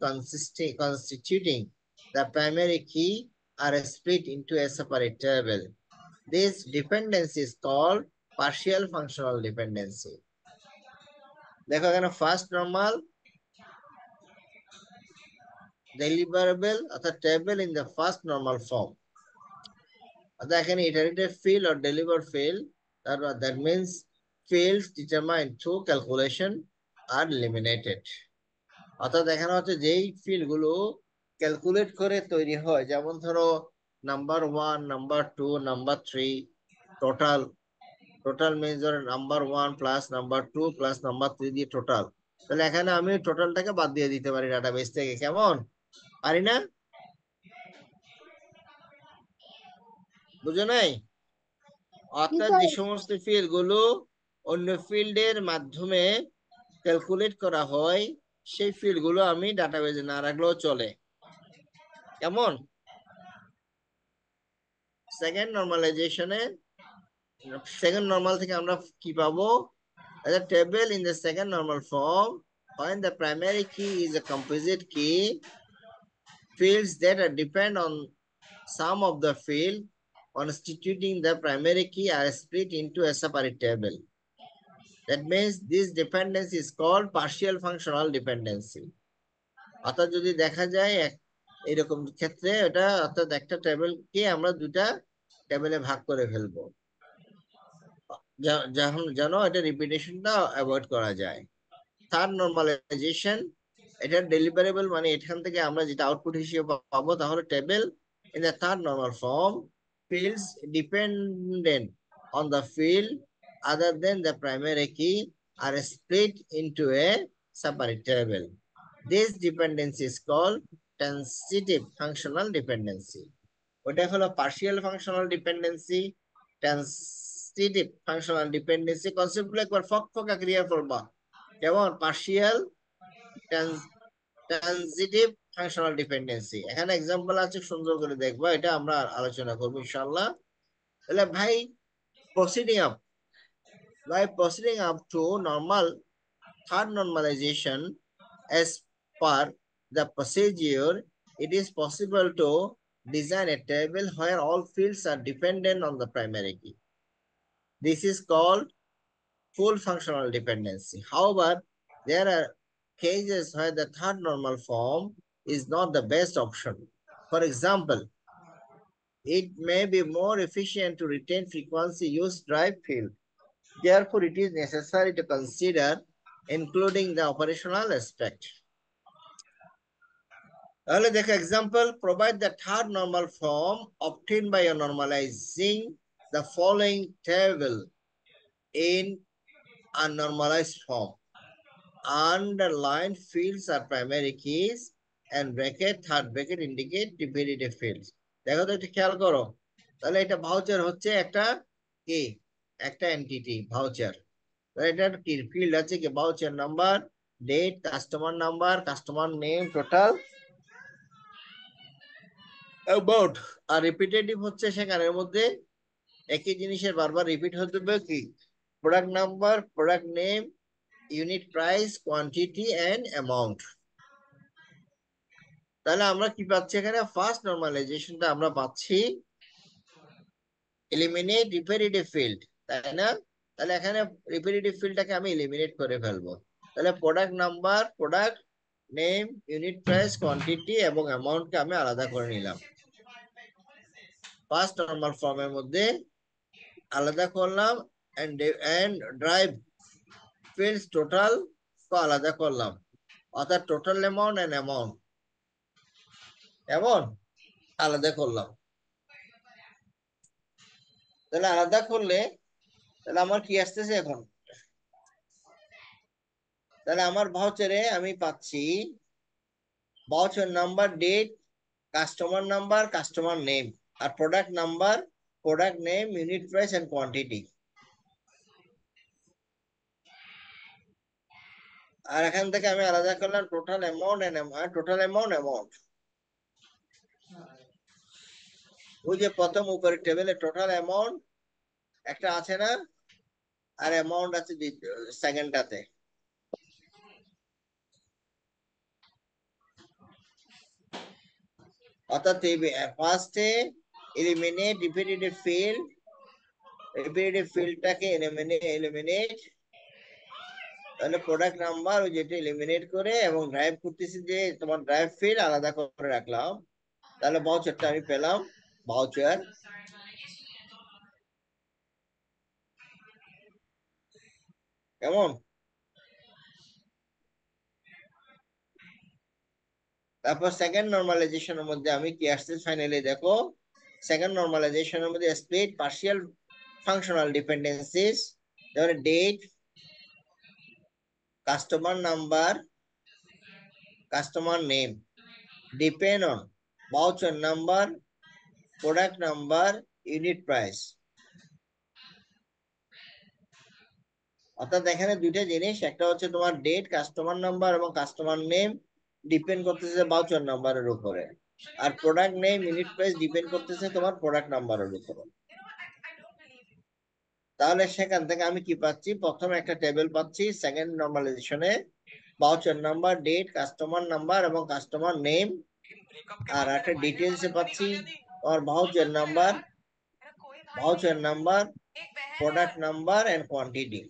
constituting the primary key are split into a separate table. This dependency is called partial functional dependency. দেখো এখানে first normal, deliverable অর্থাৎ table in the first normal form, অর্থাৎ এখানে iterative field or deliver field, that means fields determined through calculation are eliminated. অর্থাৎ এখানে হচ্ছে যেই field গুলো ক্যালকুলেট করে তৈরি হয়, যেমন ধরো number 1, number 2, number 3, total means ধরো number 1 plus number 2 plus number 3 দিয়ে টোটাল। তাহলে এখানে আমি টোটালটাকে বাদ দিয়ে দিতে পারি ডাটাবেস থেকে, কেমন পারি না? বুঝো নাই? অর্থাৎ যে সমস্ত ফিল্ড গুলো অন্য ফিল্ডের মাধ্যমে ক্যালকুলেট করা হয়, সেই ফিল্ড গুলো আমি ডাটাবেজে না রাখলেও চলে, কেমন? সেকেন্ড নরমালাইজেশনে, সেকেন্ড নরমাল থেকে আমরা কি পাবো? A table in the second normal form, when the primary key is a composite key, fields that are depend on some of the field constituting the primary key are split into a separate table. That means this dependency is called partial functional dependency. অর্থাৎ যদি দেখা যায় এরকম ক্ষেত্রে এটা, অর্থাৎ একটা টেবিলকে আমরা দুটা টেবিলে ভাগ করে ফেলবো। যেন এটা রিপিটেশনটা অ্যাভয়েড করা যায়। থার্ড নর্মালাইজেশন, এটা ডেলিভারেবল, মানে এখান থেকে আমরা যেটা আউটপুট হিসেবে পাবো তাহলে table in the third normal form fields dependent on the field other than the primary key are split into a separate table. This dependency is called transitive functional dependency. ওটা হলো partial functional dependency, transitive functional dependency. কনসেপ্টগুলো একবার ফকফকা clear করবা, যেমন partial, transitive, functional dependency. এখানে example আছে, সুন্দর করে দেখবো, এটা আমরা আলোচনা করবো ইনশাআল্লাহ। তাহলে proceeding up to normal third normalization, as per the procedure, it is possible to design a table where all fields are dependent on the primary key. This is called full functional dependency. However, there are cases where the third normal form is not the best option. For example, it may be more efficient to retain frequency use drive field. Therefore, it is necessary to consider including the operational aspect. তাহলে দেখো example, provide the third normal form obtained by normalizing the following table in a normalized form. Underlined fields are primary keys and bracket, third bracket indicate repetitive fields. দেখো তো একটু খেয়াল করো, তাহলে এটা voucher হচ্ছে একটা কি, একটা এন্টিটি ভাউচার। এটা কি ফিল্ড আছে কি, voucher number, date, customer number, customer name, total, amount. আর রিপিটেটিভ হচ্ছে সেখানের মধ্যে একই জিনিসের বারবার রিপিট হতে হবে কি, product number, product name, unit price, quantity and amount. তাহলে আমরা কি পাচ্ছি এখানে, ফার্স্ট নরমালাইজেশনটা আমরা পাচ্ছি এলিমিনেট রিপিটেটিভ ফিল্ড, তাই না? তাহলে এখানে রিপিটেটিভ ফিল্ডটাকে আমি এলিমিনেট করে ফেলবো। তাহলে product number, product name, unit price, quantity এবং অ্যামাউন্টকে আমি আলাদা করে নিলাম। ফার্স্ট নরমাল ফর্মের মধ্যে আলাদা করলাম, এন্ড ড্রাইভ ফিল্ডস টোটাল আলাদা করলাম, অর্থাৎ টোটাল অ্যামাউন্ট এন্ড অ্যামাউন্ট এমন আলাদা করলাম। তাহলে আলাদা করলে তাহলে আমার কি আসতেছে এখন, তাহলে আমার ভাউচারে আমি পাচ্ছি voucher number, date, customer number, customer name, আর product number, product name, unit price and quantity. আর এখান থেকে আমি আলাদা করলাম টোটাল অ্যামাউন্ট এন্ড অ্যামাউন্ট। ওই যে প্রথম উপরে টেবিলে টোটাল অ্যামাউন্ট একটা আছে না, আর অ্যামাউন্ট আছে সেকেন্ডটাতে। অর্থাৎ ফার্স্টে এলিমিনেট রিপিটেটিভ ফিল্ডটাকে এলিমিনেট, তাহলে প্রোডাক্ট নাম্বার ওই যেটা এলিমিনেট করে এবং ড্রাইভ করতেছি যে তোমার ড্রাইভ ফিল্ড আলাদা করে রাখলাম। তাহলে ভাউচারটা আমি পেলাম, ভাউচার কেমন। তারপর সেকেন্ড নরমালাইজেশনের মধ্যে আমি কি আসছে ফাইনালি দেখো, সেকেন্ড নরমালাইজেশনের মধ্যে স্প্লিট পার্শিয়াল ফাংশনাল ডিপেন্ডেন্সিস, যেমন date, customer number, customer name depend on voucher number, product number, unit price. অর্থাৎ এখানে দুইটা জিনিস, একটা হচ্ছে তোমার ডেট, কাস্টমার নাম্বার এবং কাস্টমার নেম ডিপেন্ড করতেছে ভাউচার নাম্বারের উপরে, আর product name, unit price depend করতেছে তোমার প্রোডাক্ট নাম্বারের উপরে। তাহলে সেখান থেকে আমি কি পাচ্ছি, প্রথমে একটা টেবিল পাচ্ছি সেকেন্ড নরমালাইজেশনে, voucher number, date, customer number এবং কাস্টমার নেম, আর একটা ডিটেলসে পাচ্ছি তোমার voucher number, product number and quantity.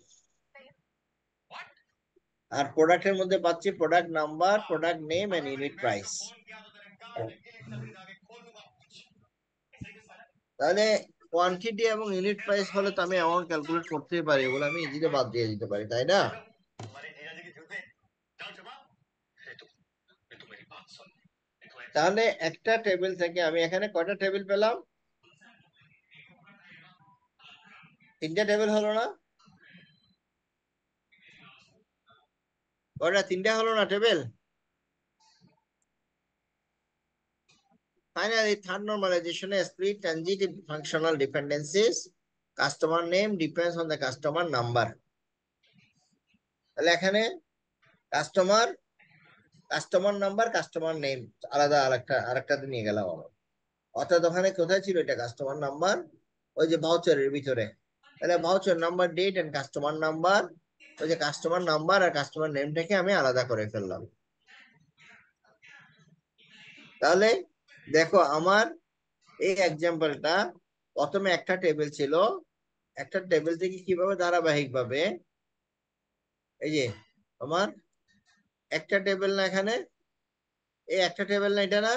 আর প্রোডাক্টের মধ্যে পাচ্ছি product number, product name and unit price. তাহলে কোয়ান্টিটি এবং ইউনিট প্রাইস হলে তো আমি অ্যামাউন্ট ক্যালকুলেট করতেই পারি, এগুলো আমি ইজিলি বাদ দিয়ে দিতে পারি, তাই না? তাহলে একটা টেবিল থেকে আমি এখানে কয়টা টেবিল পেলাম? 3টা টেবিল হলো না? কয়টা? 3টা হলো না table? Finally, third normalization is split transitive functional dependencies. Customer name depends on the customer number. তাহলে এখানে customer, customer number, customer name আলাদা আরেকটাতে নিয়ে গেলাম আমরা। অর্থাৎ ওখানে কোথায় ছিল এটা? কাস্টমার নাম্বার, ওই যে ভাউচারের ভিতরে। তাহলে voucher number, date and customer number, ওই যে কাস্টমার নাম্বার আর কাস্টমার নেমটাকে আমি আলাদা করে ফেললাম। তাহলে দেখো আমার এই এক্সাম্পলটা, প্রথমে একটা টেবিল ছিল, একটা টেবিল থেকে কিভাবে ধারাবাহিক ভাবে, এই যে আমার একটা টেবিল না এখানে, এই একটা টেবিল না, এটা না?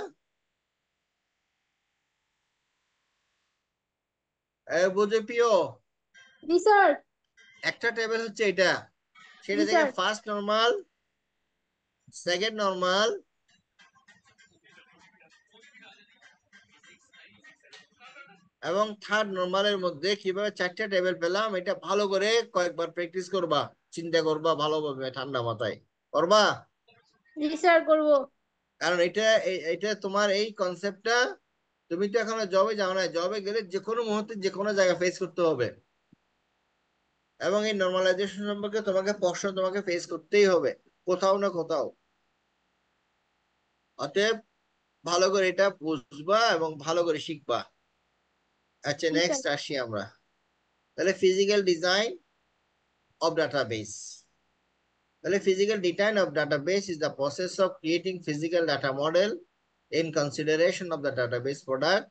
বুঝে প্রিয়, জি স্যার। একটা টেবিল হচ্ছে এটা, সেটা জি থেকে sir. First normal, second normal, এবং থার্ড নরমালের মধ্যে কিভাবে 4টা টেবিল পেলাম, এটা ভালো করে কয়েকবার প্র্যাকটিস করবা, চিন্তা করবা ভালোভাবে, ঠান্ডা মাথায় করবা। জি স্যার করবো। কারণ এটা তোমার এই কনসেপ্টটা, তুমি তো এখনো জবে যাও না, জবে গেলে যে কোনো মুহূর্তে যে কোনো জায়গায় ফেস করতে হবে, এবং এই নর্মালাইজেশন সম্পর্কে তোমাকে প্রশ্ন তোমাকে ফেস করতেই হবে কোথাও না কোথাও। অতএব ভালো করে এটা বুঝবা এবং ভালো করে শিখবা। আচ্ছা, জি স্যার। নেক্সট আসি আমরা। তাহলে ফিজিক্যাল ডিজাইন অফ ডাটাবেস। তাহলে physical design of database is the process of creating physical data model in consideration of the database product,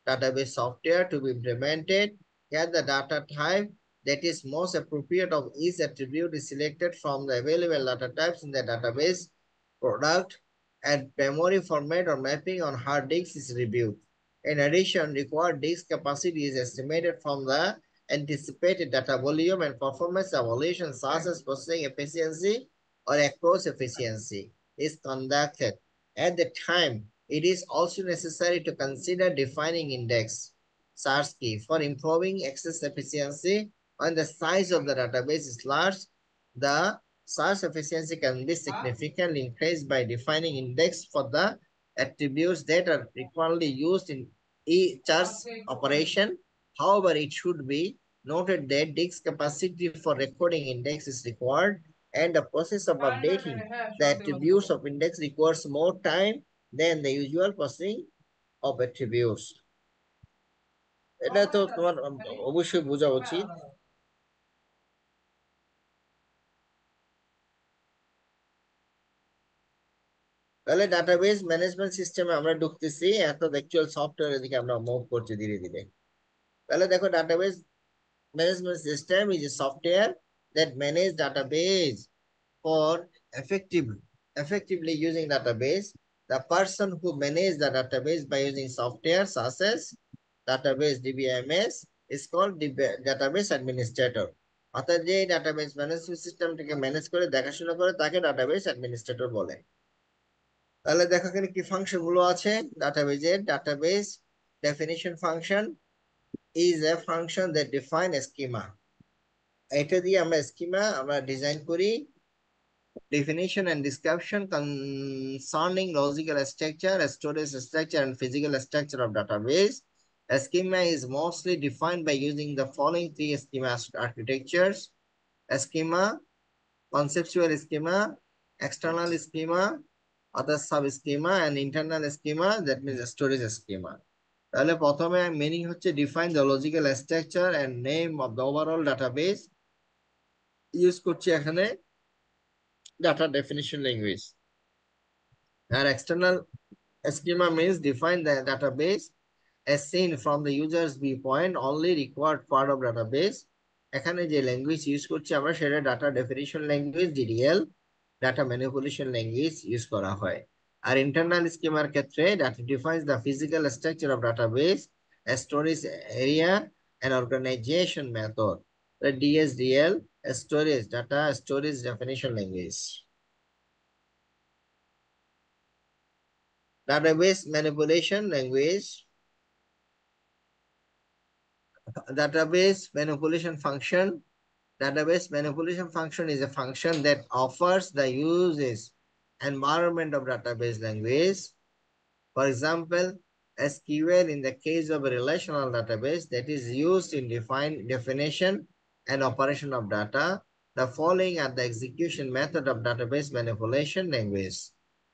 database software to be implemented. Here the data type that is most appropriate of each attribute is selected from the available data types in the database product, and memory format or mapping on hard disks is reviewed. In addition, required disk capacity is estimated from the anticipated data volume, and performance evaluation such as processing efficiency or across efficiency is conducted. At the time, it is also necessary to consider defining index search key for improving access efficiency. When the size of the database is large, the search efficiency can be significantly increased by defining index for the attributes that are frequently used in each search operation. However, it should be noted that disk capacity for recording index is required, and the process of updating the attributes of index requires more time than the usual processing of attributes. এটা তো তোমার অবশ্যই বোঝা উচিত। তাহলে database management সিস্টেমে আমরা ঢুকতেছি, এত অ্যাকচুয়াল সফটওয়্যারের দিকে আমরা মুভ করছি ধীরে ধীরে। তাহলে দেখো, database management system is a software that manage database for effectively using database. The person who manage the database by using software such as database DBMS is called database administrator. অর্থাৎ যে database management সিস্টেমটাকে manage করে দেখাশোনা করে তাকে database administrator বলে। তাহলে দেখো এখানে কি ফাংশন গুলো আছে ডাটাবেজের। Database definition function is a function that define a schema. এটা দিয়ে আমরা স্কিমা আমরা ডিজাইন করি। Definition and description concerning logical structure, storage structure, and physical structure of database. A schema is mostly defined by using the following three schema architectures: a schema, conceptual schema, external schema, other sub schema, and internal schema, that means a storage schema. তাহলে প্রথমে meaning হচ্ছে define the logical structure and name of the overall database. Use করছি এখানে data definition language. And external schema means define the database as seen from the user's viewpoint, only required part of database. এখানে যে language use করছি আমরা সেটা data definition language DDL, data manipulation language use করা হয়। আর internal schema ক্ষেত্রে data defines the physical structure of database a storage area and organization method. The DSDL, storage data storage definition language. Database manipulation language. Database manipulation function. Database manipulation function is a function that offers the uses environment of database language. For example, SQL in the case of a relational database that is used in definition and operation of data. The following are the execution method of database manipulation language.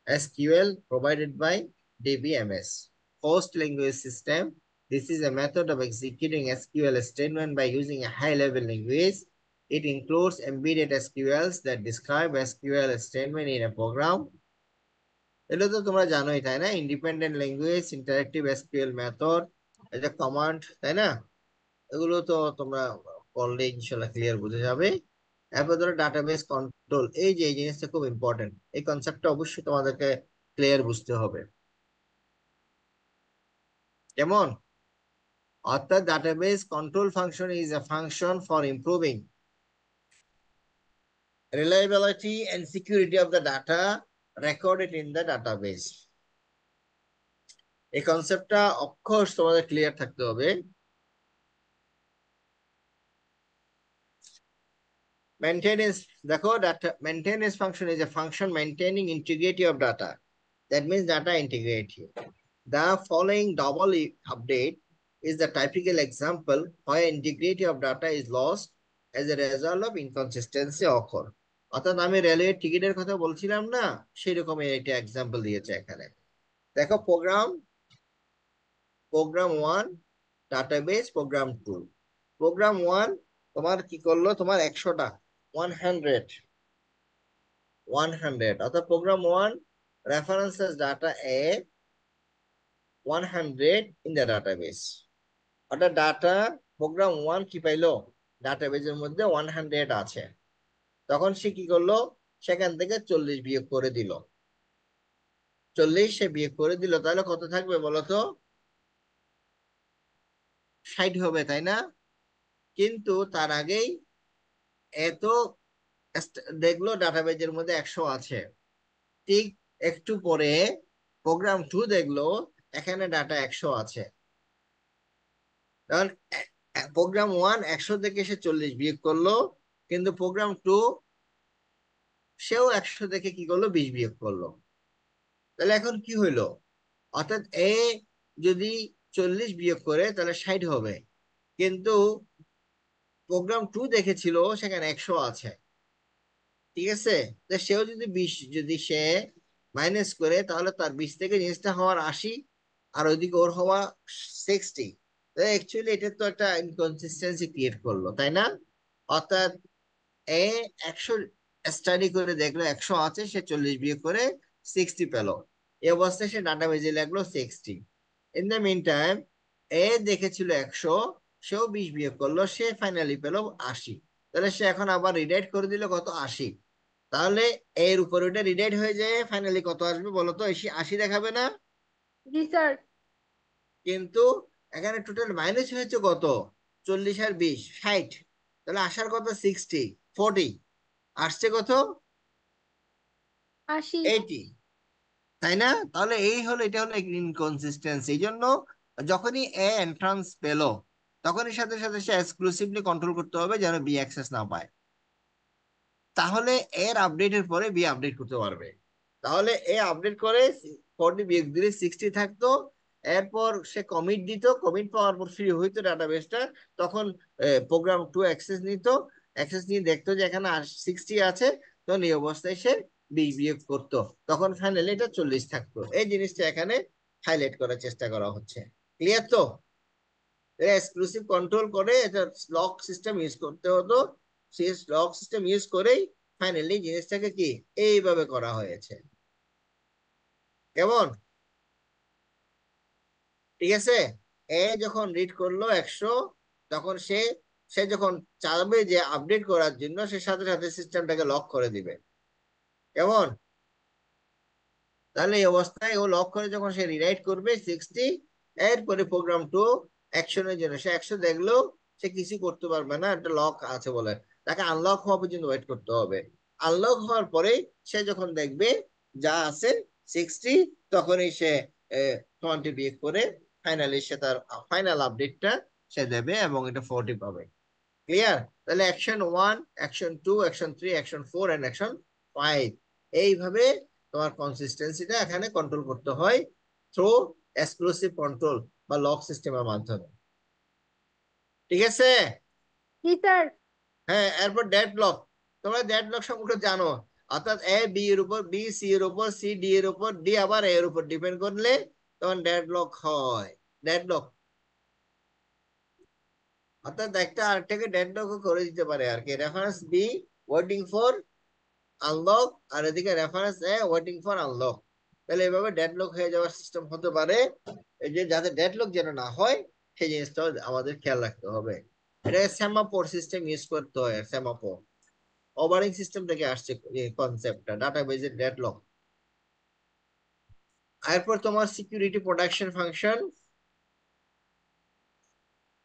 SQL provided by DBMS. Host language system. This is a method of executing SQL statement by using a high-level language. It includes embedded SQLs that describe SQL statement in a program. এটা তো তোমরা জানোই তাই না, independent language, interactive SQL method, এটা command, তাই না? এগুলো তো তোমরা পড়লে ইনশাল্লাহ ক্লিয়ার বুঝে যাবে। এরপর ধরো ডাটাবেস কন্ট্রোল, এই যে এই জিনিসটা খুব ইম্পর্টেন্ট, এই কনসেপ্টটা অবশ্যই তোমাদেরকে ক্লিয়ার বুঝতে হবে। কেমন? অর্থাৎ database control function is a function for improving reliability and security of the data recorded in the database. এই কনসেপ্টটা অফকোর্স তোমাদের ক্লিয়ার থাকতে হবে। Maintenance, দেখো data maintenance function is a function maintaining integrity of data. That means data integrity. The following double update is the typical example where integrity of data is lost as a result of inconsistency occur. অর্থাৎ আমি railway টিকিটের কথা বলছিলাম না, সেই রকমের একটা example দিয়েছে এখানে। দেখো প্রোগ্রাম 1, ডাটাবেস প্রোগ্রাম 2। প্রোগ্রাম 1 তোমার কি করলো, তোমার 100টা 100 অর্থাৎ program 1 references data a 100 in the database. অর্থাৎ ডাটা প্রোগ্রাম 1 কি পাইলো, ডাটাবেজের মধ্যে 100 আছে। তখন সে কি করলো, সেখান থেকে 40 বিয়োগ করে দিল। 40 সে বিয়োগ করে দিল, তাহলে কত থাকবে বলতো? 60 হবে, তাই না? কিন্তু তার আগেই এত দেখলো ডাটাবেজের মধ্যে 100 আছে। ঠিক একটু পরে প্রোগ্রাম 2 দেখলো এখানে ডাটা 100 আছে। কারণ প্রোগ্রাম 1 100 থেকে সে 40 বিয়োগ করলো, কিন্তু প্রোগ্রাম 2 সেও 100 থেকে কি করলো, 20 বিয়োগ করলো। তাহলে এখন কি হইলো, অর্থাৎ এ যদি 40 বিয়োগ করে তাহলে 60 হবে, কিন্তু প্রোগ্রাম 2 দেখেছিল সেখানে 100 আছে। ঠিক আছে, তো সেও যদি 20 যদি সে মাইনাস করে, তাহলে তার 20 থেকে জিনিসটা হওয়ার 80, আর ওইদিকে ওর হওয়া 60। অ্যাকচুয়ালি এটা তো একটা ইনকনসিস্টেন্সি ক্রিয়েট করলো, তাই না? অর্থাৎ এ 100 স্টাডি করে দেখলো 100 আছে, সে 40 বিয়োগ করে 60 পেল। এই অবস্থায় সে ডাটা বেজে লাগলো 60। ইন দ্য মিন টাইম এ দেখেছিল 100, সেও 20 বিয়োগ করলো, সে ফাইনালি পেল 80। তাহলে সে এখন আবার রিডাইট করে দিল কত, 80। তাহলে এর উপর ওটা রিডাইট হয়ে যায়, ফাইনালি কত আসবে বলতো, 80 দেখাবে না? জি স্যার। কিন্তু এখানে টোটাল মাইনাস হয়েছে কত, 40 আর 20 60। তাহলে আসার কত 60, 40 আসছে কত 80। 80, তাই না? তাহলে এই হলো, এটা হলো ইনকনসিস্টেন্সি। এই জন্য যখনই এ এন্ট্রান্স পেলো, তখনই সাথে সাথে সে এক্সক্লুসিভলি কন্ট্রোল করতে হবে যেন বি অ্যাক্সেস না পায়। তাহলে এর আপডেটের পরে বি আপডেট করতে পারবে। তাহলে এ আপডেট করে 40 বিয়োগ দিলে 60 থাকতো, এরপর সে কমিট দিত, কমিট পাওয়ার পর ফ্রি হইতো ডাটাবেসটা। তখন প্রোগ্রাম 2 অ্যাক্সেস নিত, অ্যাক্সেস নিয়ে দেখতো যে এখানে 60 আছে, তখন এই অবস্থায় সে 20 বিয়োগ করতো, তখন ফাইনালি এটা 40 থাকতো। এই জিনিসটা এখানে হাইলাইট করার চেষ্টা করা হচ্ছে। ক্লিয়ার তো? এক্সক্লুসিভ কন্ট্রোল করে এটা লক সিস্টেম ইউজ করতে হতো, সেই লক সিস্টেম ইউজ করেই ফাইনালি জিনিসটাকে কি এইভাবে করা হয়েছে। কেমন? ঠিক আছে, এ যখন রিড করলো 100, তখন সে সে যখন চাইবে যে আপডেট করার জন্য, সে সাথে সাথে সিস্টেমটাকে লক করে দিবে। কেমন? তাহলে এই অবস্থায় ও লক করে যখন সে রিরাইট করবে 60, এরপরে প্রোগ্রাম 2 অ্যাকশনের জন্য। সে অ্যাকশন দেখলো, সে কিছু করতে পারবে না, একটা লক আছে বলে, তাকে আনলক হওয়া পর্যন্ত ওয়েট করতে হবে। আনলক হওয়ার পরে সে যখন দেখবে যা আছে 60, তখনই সে 20 বিয়োগ করে ফাইনালি সে তার ফাইনাল আপডেটটা সে দেবে এবং এটা 40 পাবে। ক্লিয়ার? তাহলে action 1, action 2, action 3, action 4 and action 5, এইভাবে তোমার কনসিস্টেন্সিটা এখানে কন্ট্রোল করতে হয় থ্রু এক্সক্লুসিভ কন্ট্রোল বা লক সিস্টেমের মাধ্যমে। ঠিক আছে? জি স্যার। হ্যাঁ, এরপর ডেডলক। তোমরা ডেডলক সম্পর্কে জানো, অর্থাৎ এ বি এর উপর, বি সি এর উপর, সি ডি এর উপর, ডি আবার এর উপর ডিপেন্ড করলে তখন ডেডলক হয়। ডেডলক অর্থাৎ একটা আরেকটাকে ডেডলক করে দিতে পারে আর কি। Reference B waiting for unlock, আর এদিকে reference A waiting for unlock. তাহলে এভাবে ডেডলক হয়ে যাওয়ার সিস্টেম হতে পারে। এই যে যাতে ডেডলক যেন না হয় সেই জিনিসটা আমাদের খেয়াল রাখতে হবে। এটা সেমাফোর সিস্টেম ইউজ করতে হয়। সেমাফোর ওভারিং সিস্টেম থেকে আসছে এই কনসেপ্টটা, ডাটাবেজের ডেডলক। এরপর তোমার সিকিউরিটি প্রোটেকশন ফাংশন।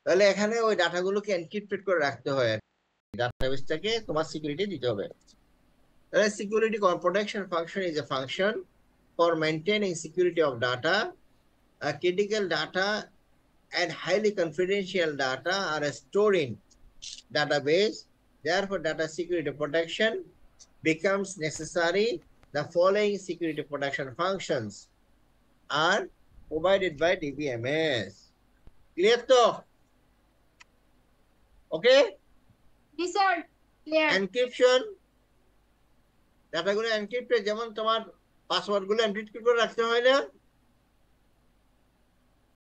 তাহলে এখানে ওই ডাটাগুলোকে এনক্রিপ্টেড করে রাখতে হয়, ডাটাবেসটাকে তোমার সিকিউরিটি দিতে হবে। তাহলে security protection function is a function for maintaining security of data. Critical data and highly confidential data are stored in database. Therefore, data security protection becomes necessary. The following security protection functions are provided by DBMS. Clear to? Okay? G sir. Clear. Encryption. ডাটাগুলো encrypted, যেমন তোমার password গুলো encrypt করে রাখতে হয় না?